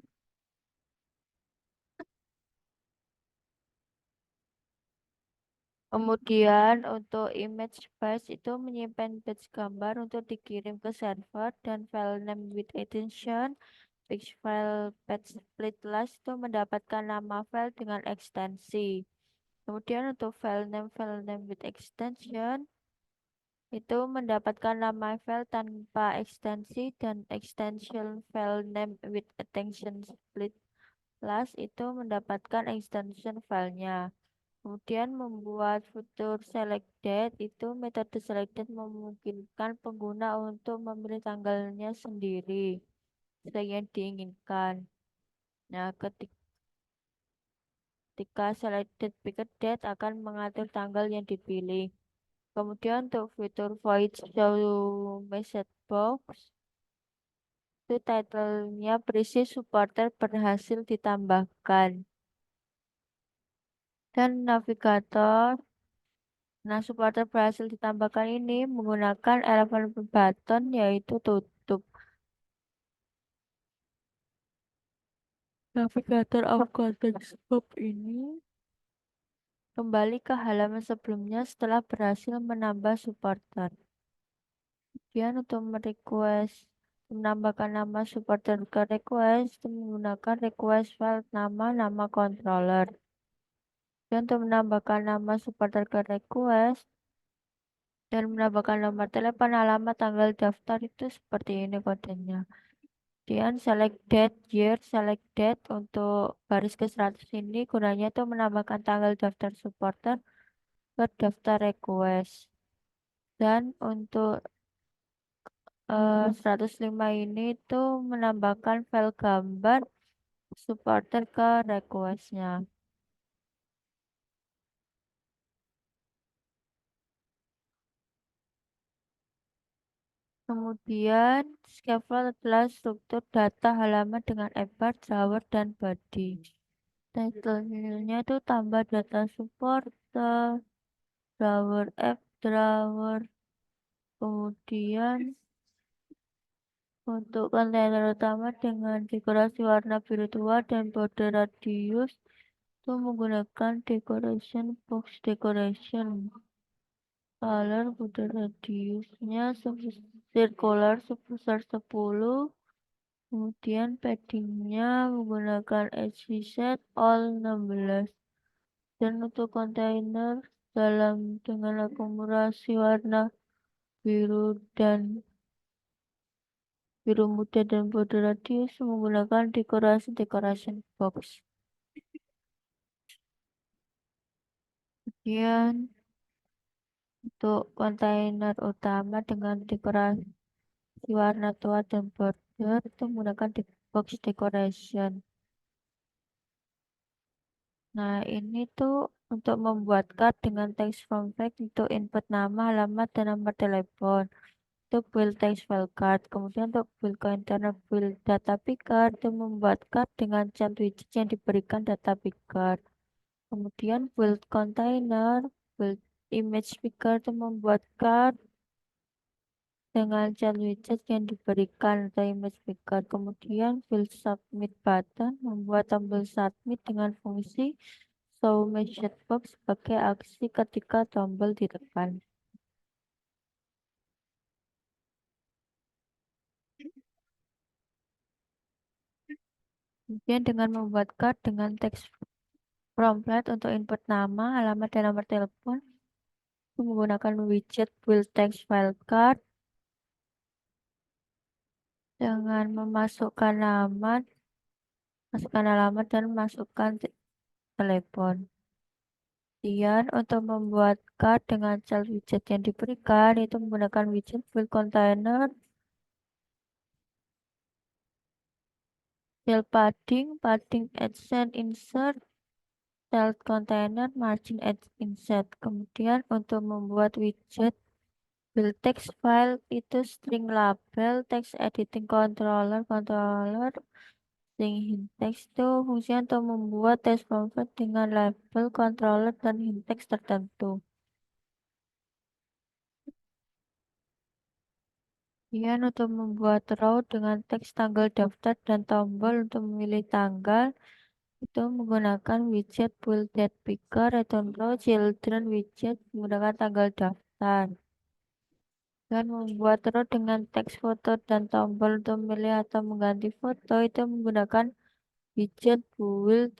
image batch itu menyimpan batch gambar untuk dikirim ke server, dan file name with extension batch file batch split last itu mendapatkan nama file dengan ekstensi. Kemudian untuk file name with extension itu mendapatkan nama file tanpa ekstensi, dan extension file name with extension split last itu mendapatkan extension filenya. Kemudian membuat fitur selected itu metode selected memungkinkan pengguna untuk memilih tanggalnya sendiri sesuai yang diinginkan. Nah, ketika selected picker date akan mengatur tanggal yang dipilih. Kemudian untuk fitur void show message box itu titlenya berisi supporter berhasil ditambahkan, dan navigator. Nah, supporter berhasil ditambahkan ini menggunakan elemen button yaitu tutup. Navigator of context box ini kembali ke halaman sebelumnya setelah berhasil menambah supporter. Kemudian untuk menambahkan nama supporter ke request menggunakan request file nama controller. Dan untuk menambahkan nama supporter ke request dan menambahkan nomor telepon, alamat, tanggal daftar itu seperti ini kodenya. Kemudian select date, year, select date untuk baris ke 100 ini gunanya tuh menambahkan tanggal daftar supporter ke daftar request. Dan untuk 105 ini tuh menambahkan file gambar supporter ke requestnya. Kemudian scaffold adalah struktur data halaman dengan ebar, drawer, dan body. Title-nya itu tambah data supporter, drawer F, drawer. Kemudian untuk kontainer utama dengan dekorasi warna biru tua dan border radius itu menggunakan decoration box decoration. Color border radiusnya circular sebesar 10. Kemudian paddingnya menggunakan HZ all 16. Dan untuk kontainer dalam dengan akumulasi warna biru dan biru muda dan border radius menggunakan dekorasi decoration box. Kemudian untuk kontainer utama dengan dekorasi warna tua dan border itu menggunakan box decoration. Nah, ini tuh untuk membuat card dengan text from fact untuk input nama, alamat, dan nomor telepon. Itu build text file card. Kemudian untuk build container build data picker itu membuat card dengan chat widget yang diberikan data picker. Kemudian build container, build image picker itu membuat card dengan chat widget yang diberikan atau image picker. Kemudian build submit button membuat tombol submit dengan fungsi show message box sebagai aksi ketika tombol ditekan. Kemudian dengan membuat card dengan teks prompt untuk input nama, alamat, dan nomor telepon menggunakan widget build text file card dengan memasukkan nama, masukkan alamat, dan masukkan telepon. Kemudian untuk membuat card dengan child widget yang diberikan itu menggunakan widget build container, fill padding, padding accent insert, child container, margin edge insert. Kemudian untuk membuat widget build text file itu string label, text editing controller, string hint text itu fungsinya untuk membuat text prompt dengan label, controller, dan hint text tertentu. Kemudian untuk membuat row dengan teks tanggal daftar dan tombol untuk memilih tanggal itu menggunakan widget build date picker, return row, children widget menggunakan tanggal daftar. Dan membuat row dengan teks foto dan tombol untuk memilih atau mengganti foto itu menggunakan widget build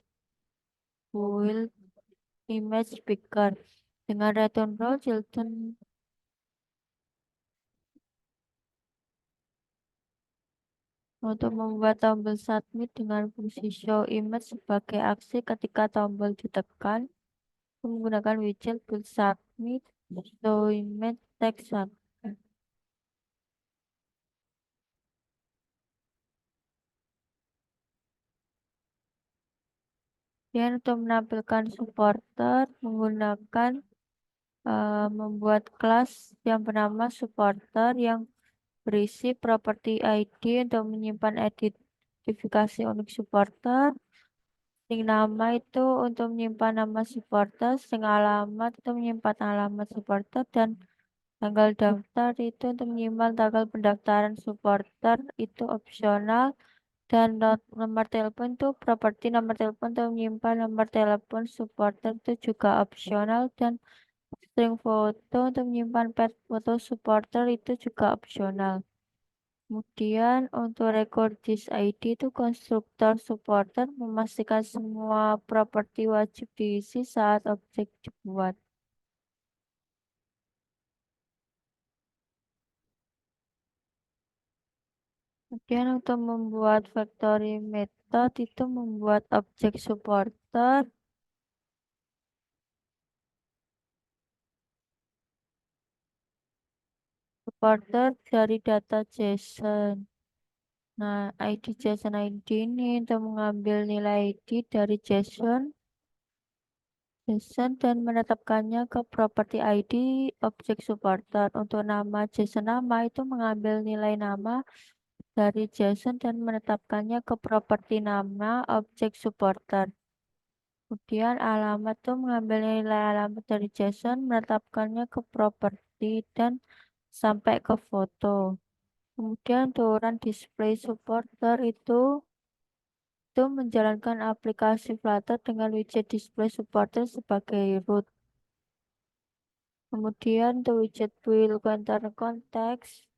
image picker. Dengan return row, children untuk membuat tombol submit dengan fungsi show image sebagai aksi ketika tombol ditekan menggunakan widget build submit show image text submit. Dan untuk menampilkan supporter menggunakan membuat kelas yang bernama supporter yang berisi property ID untuk menyimpan identifikasi unik supporter. String nama itu untuk menyimpan nama supporter, string alamat itu menyimpan alamat supporter, dan tanggal daftar itu untuk menyimpan tanggal pendaftaran supporter itu opsional. Dan nomor telepon itu properti nomor telepon untuk menyimpan nomor telepon supporter itu juga opsional. Dan string foto untuk menyimpan pet foto supporter itu juga opsional. Kemudian untuk record this ID itu konstruktor supporter memastikan semua properti wajib diisi saat objek dibuat. Kemudian untuk membuat factory method itu membuat objek supporter dari data JSON. Nah, ID JSON ID ini untuk mengambil nilai ID dari JSON dan menetapkannya ke properti ID objek supporter. Untuk nama JSON nama itu mengambil nilai nama dari JSON dan menetapkannya ke properti nama objek supporter. Kemudian alamat tuh mengambil nilai alamat dari JSON, menetapkannya ke properti dan sampai ke foto. Kemudian turun display supporter itu menjalankan aplikasi Flutter dengan widget display supporter sebagai root. Kemudian the widget will contain context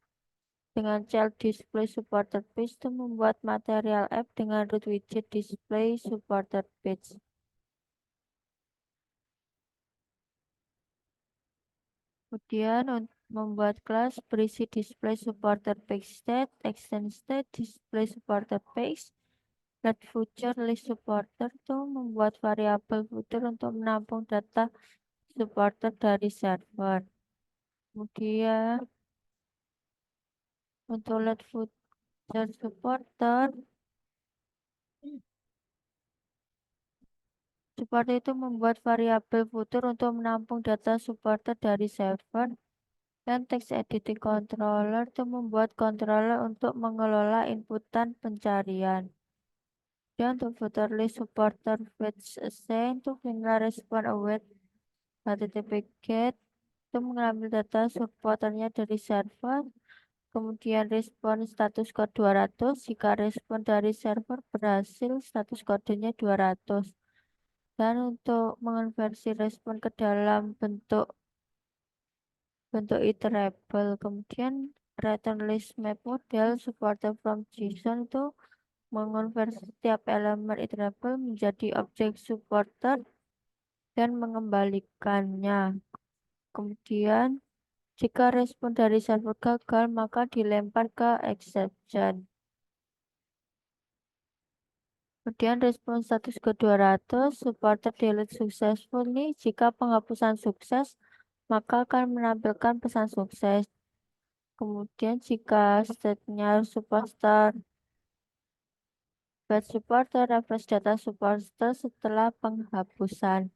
dengan child display supported page itu membuat material app dengan root widget display supported page. Kemudian untuk membuat kelas berisi display supported page state, extend state, display supported page, let future list supporter itu membuat variabel footer untuk menampung data supporter dari server. Kemudian untuk let future supporter seperti itu membuat variabel footer untuk menampung data supporter dari server dan text editing controller itu membuat controller untuk mengelola inputan pencarian. Dan untuk footer list supporter fetch assign untuk final respond await HTTP GET itu mengambil data supporternya dari server. Kemudian respon status code 200 jika respon dari server berhasil status kodenya 200. Dan untuk mengonversi respon ke dalam bentuk bentuk iterable. Kemudian return list map model supported from JSON itu mengonversi setiap elemen iterable menjadi objek supporter dan mengembalikannya. Kemudian jika respon dari server gagal maka dilempar ke exception. Kemudian respon status ke 200 supporter delete successful nih jika penghapusan sukses maka akan menampilkan pesan sukses. Kemudian jika state-nya supporter batch supporter refresh data supporter setelah penghapusan.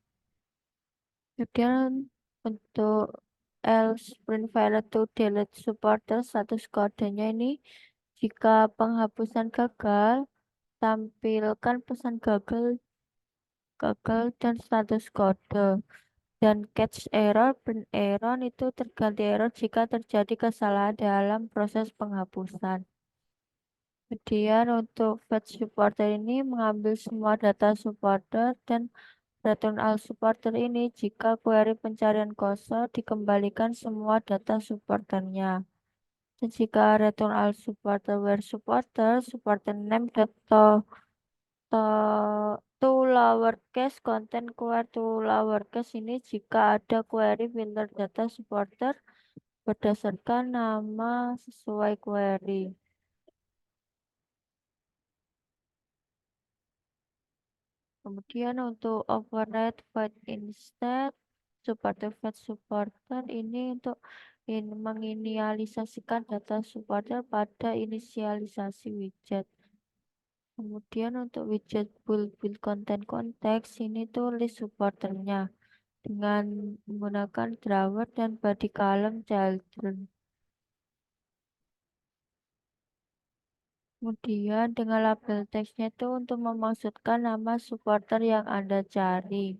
Kemudian untuk else print file to delete supporter status kodenya ini jika penghapusan gagal tampilkan pesan gagal dan status kode. Dan catch error, print error itu terganti error jika terjadi kesalahan dalam proses penghapusan. Kemudian untuk fetch supporter ini mengambil semua data supporter dan return all supporter ini jika query pencarian kosong dikembalikan semua data supporternya. Dan jika return all supporter where supporter name to lowercase content query to lowercase ini jika ada query filter data supporter berdasarkan nama sesuai query. Kemudian untuk override void instead supporter void supporter ini untuk menginisialisasikan data supporter pada inisialisasi widget. Kemudian untuk widget build content konteks ini tuh list supporternya dengan menggunakan drawer dan body column children. Kemudian dengan label teksnya itu untuk memaksudkan nama supporter yang Anda cari.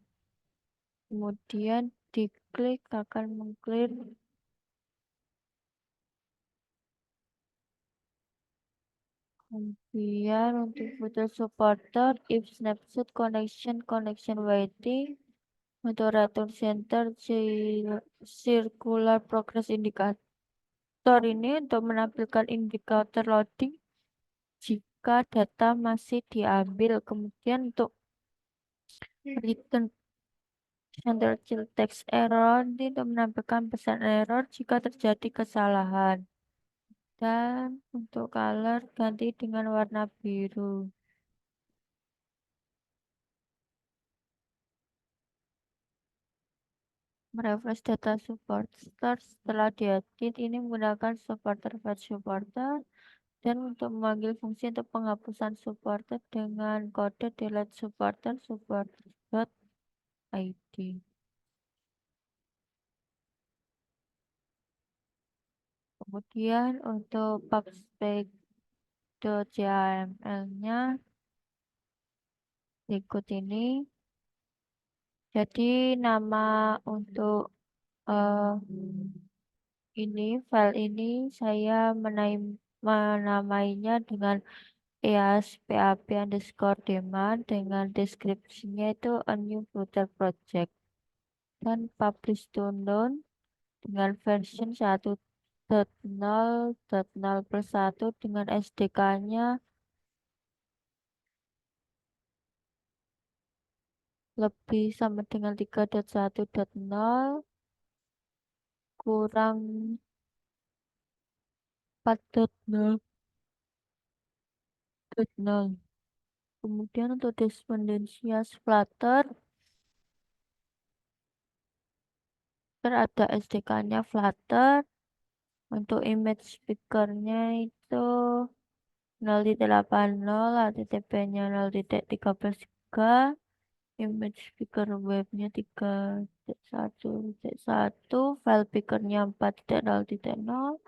Kemudian diklik akan mengclear. Kemudian untuk fitur supporter if snapshot connection waiting untuk return center circular progress indicator ini untuk menampilkan indikator loading jika data masih diambil. Kemudian untuk return center text error ini untuk menampilkan pesan error jika terjadi kesalahan. Dan untuk color ganti dengan warna biru. Merefresh data support start setelah diedit ini menggunakan supporter fetch supporter dan untuk memanggil fungsi untuk penghapusan supporter dengan kode delete supporter support.id. Kemudian untuk pubspec.html-nya berikut ini. Jadi nama untuk eh, file ini saya menamainya dengan EASPAP underscore daemon dengan deskripsinya itu a new footer project dan publish to known dengan version 1.0.0+1 dengan SDK-nya lebih sama dengan 3.1.0 kurang 4.0.0. Kemudian untuk dependensias Flutter, ada SDK-nya Flutter. Untuk image speaker-nya itu 0.80, HTTP-nya 0.13.3, image speaker web-nya 3.1.1, file picker-nya 4.0.0,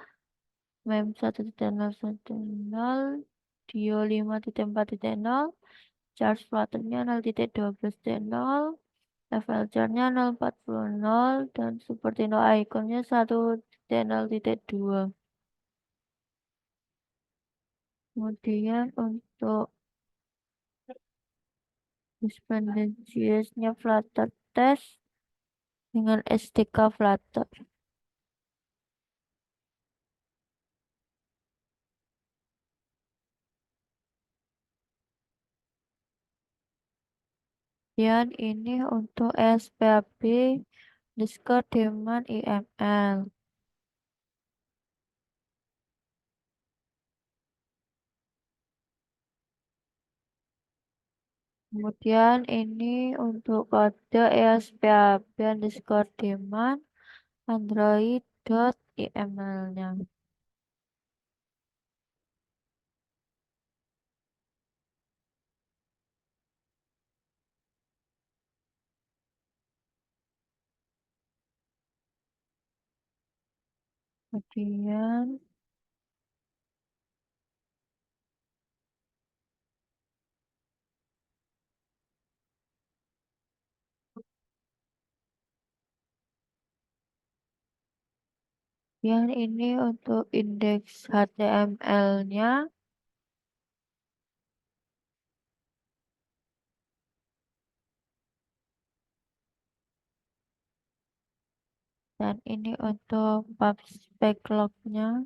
mem 1.0.0, dio 5.4.0, charge flutter-nya 0.12.0, level jar-nya 0.40, dan Supertino icon-nya 1.0.2. Kemudian untuk dependencies-nya Flutter test dengan SDK Flutter. Dan ini untuk SPAB underscore daemon IML. Kemudian ini untuk kode ESPAB underscore daemon android.iml-nya. Kemudian yang ini untuk indeks HTML-nya. Dan ini untuk pubs backlog-nya.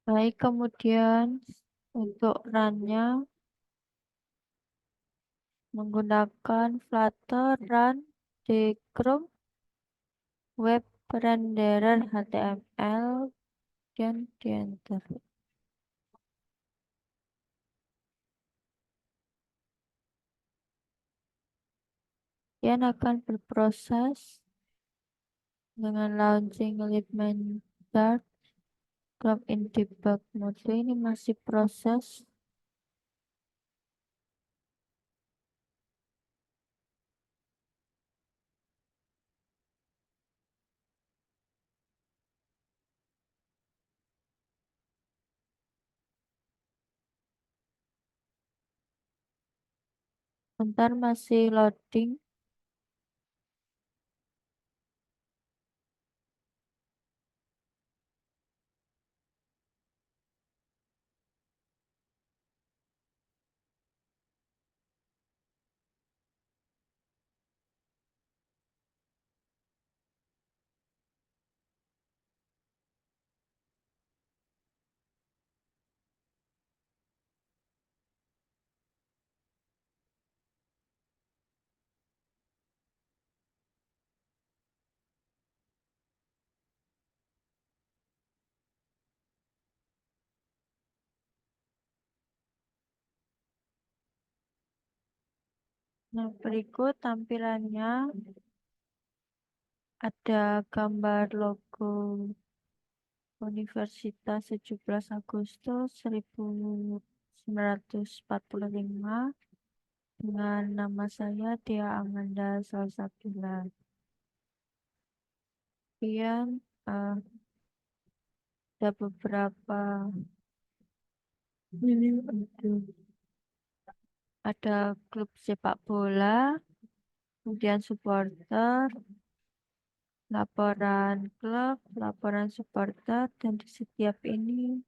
Baik, kemudian untuk run-nya menggunakan Flutter Run di Chrome Web Renderer HTML dan di enter. Kemudian akan berproses dengan launching libman.dart Chrome in debug mode. Ini masih proses. Bentar masih loading. Nah, berikut tampilannya ada gambar logo Universitas 17 Agustus 1945 dengan nama saya Dea Amanda Salsabila. Kemudian ada beberapa ini ada klub sepak bola, kemudian supporter, laporan klub, laporan supporter, dan di setiap ini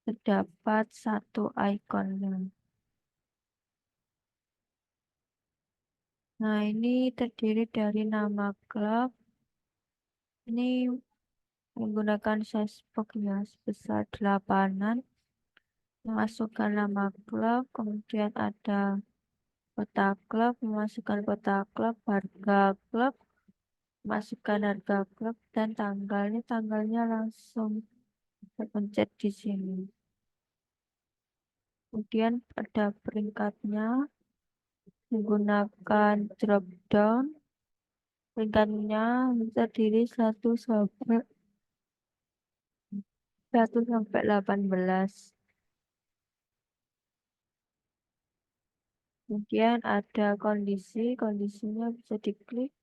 terdapat satu ikonnya. Nah, ini terdiri dari nama klub. Ini menggunakan size box ya sebesar 8-an. Memasukkan nama klub, kemudian ada kota klub, memasukkan kota klub, harga klub, masukkan harga klub dan tanggalnya, tanggalnya langsung terpencet di sini. Kemudian ada peringkatnya menggunakan drop down. Peringkatnya terdiri 1 sampai 18. Kemudian ada kondisi, kondisinya bisa diklik.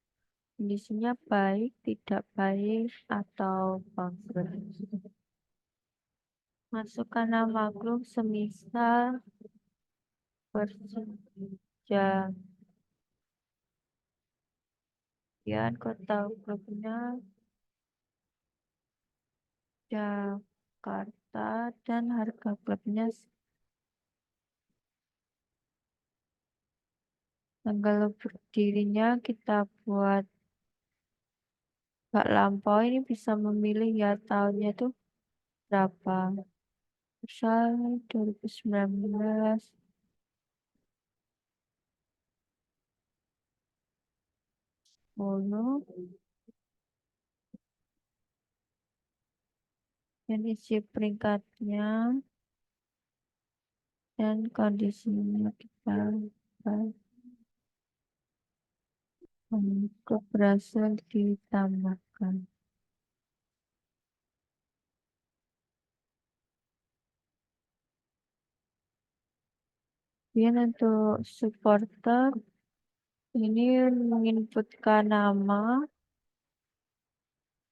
Kondisinya baik, tidak baik, atau bangkrut. Masukkan nama klub semisal Persija. Kemudian kota klubnya Jakarta dan harga klubnya tanggal berdirinya kita buat gak lampau, ini bisa memilih ya tahunnya itu berapa. Misal 2019. Dan isi peringkatnya dan kondisinya kita untuk berhasil ditambahkan. Kemudian untuk supporter ini menginputkan nama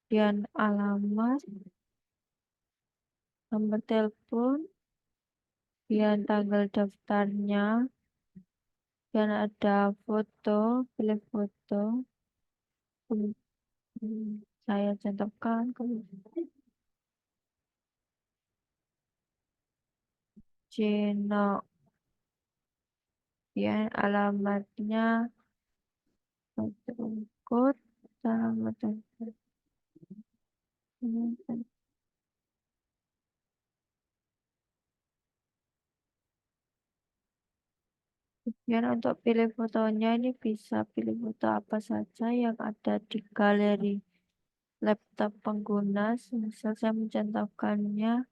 dan alamat, nomor telepon, dan tanggal daftarnya, dan ada foto, pilih foto. Saya cantumkan kemudian Cino, ya alamatnya berikut, alamat kemudian untuk pilih fotonya ini bisa pilih foto apa saja yang ada di galeri laptop pengguna. Misal saya mencontohkannya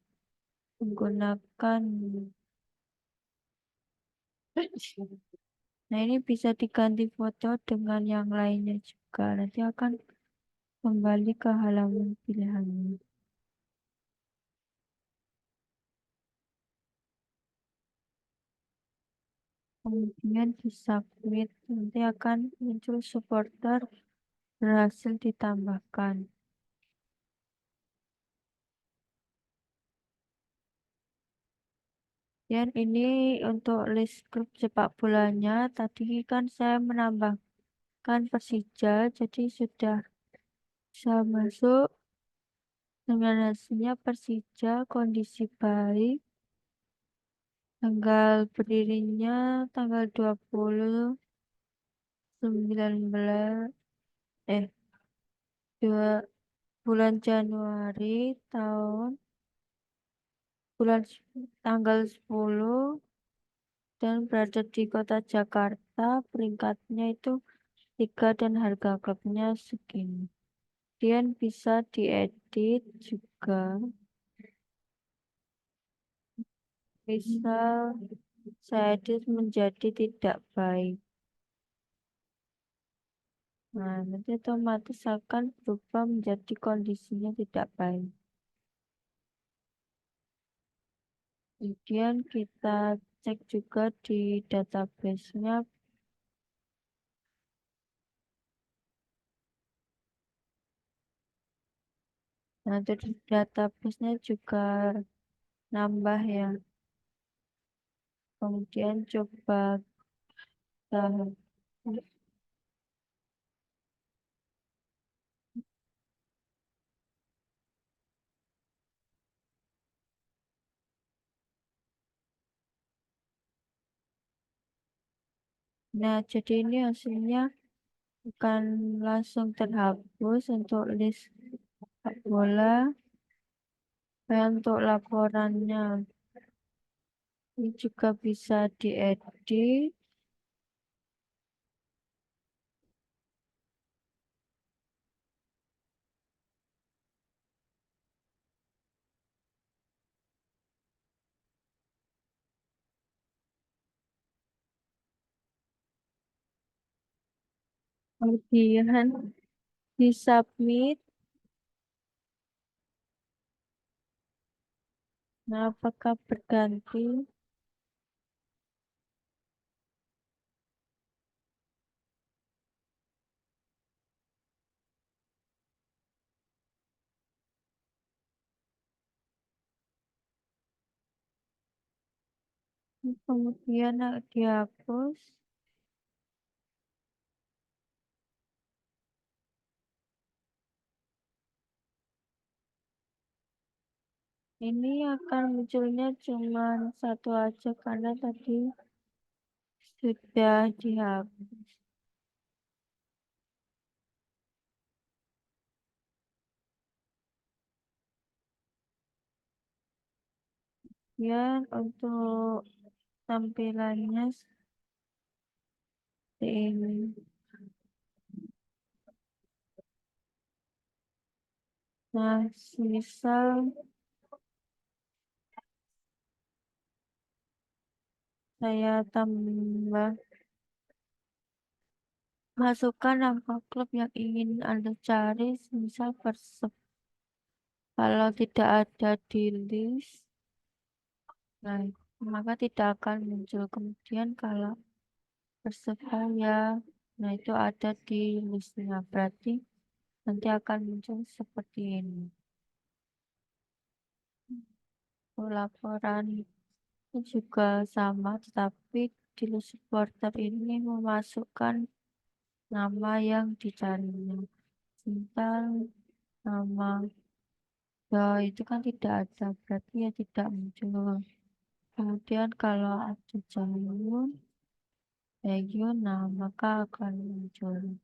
menggunakan nah ini bisa diganti foto dengan yang lainnya juga. Nanti akan kembali ke halaman pilihannya. Kemudian di submit nanti akan muncul supporter berhasil ditambahkan. Dan ini untuk list grup sepak bolanya. Tadi kan saya menambahkan Persija, jadi sudah bisa masuk dengan hasilnya Persija kondisi baik. Tanggal berdirinya tanggal 2019 eh 2 bulan Januari tahun bulan tanggal 10 dan berada di kota Jakarta. Peringkatnya itu 3 dan harga klubnya segini. Kemudian bisa diedit juga. Misal saya edit menjadi tidak baik. Nah, nanti otomatis akan berubah menjadi kondisinya tidak baik. Kemudian kita cek juga di database-nya. Nah, itu di database-nya juga nambah ya. Kemudian coba kita. Nah, jadi ini hasilnya bukan langsung terhapus untuk list sepak bola, dan untuk laporannya ini juga bisa diedit. Kemudian di submit. Nah, apakah berganti? Kemudian dihapus. Ini akan munculnya cuma satu aja karena tadi sudah dihapus. Ya, untuk tampilannya seperti ini. Nah, misal saya tambah masukkan angka klub yang ingin Anda cari, misal Persib. Kalau tidak ada di list, nah, maka tidak akan muncul. Kemudian kalau Persebaya, nah itu ada di listnya. Berarti nanti akan muncul seperti ini. Laporan itu juga sama, tetapi di list supporter ini memasukkan nama yang dicarinya. Bintang, nama, ya itu kan tidak ada, berarti ya tidak muncul. Kemudian kalau ada Jayun, Baekhyun, nah maka akan muncul.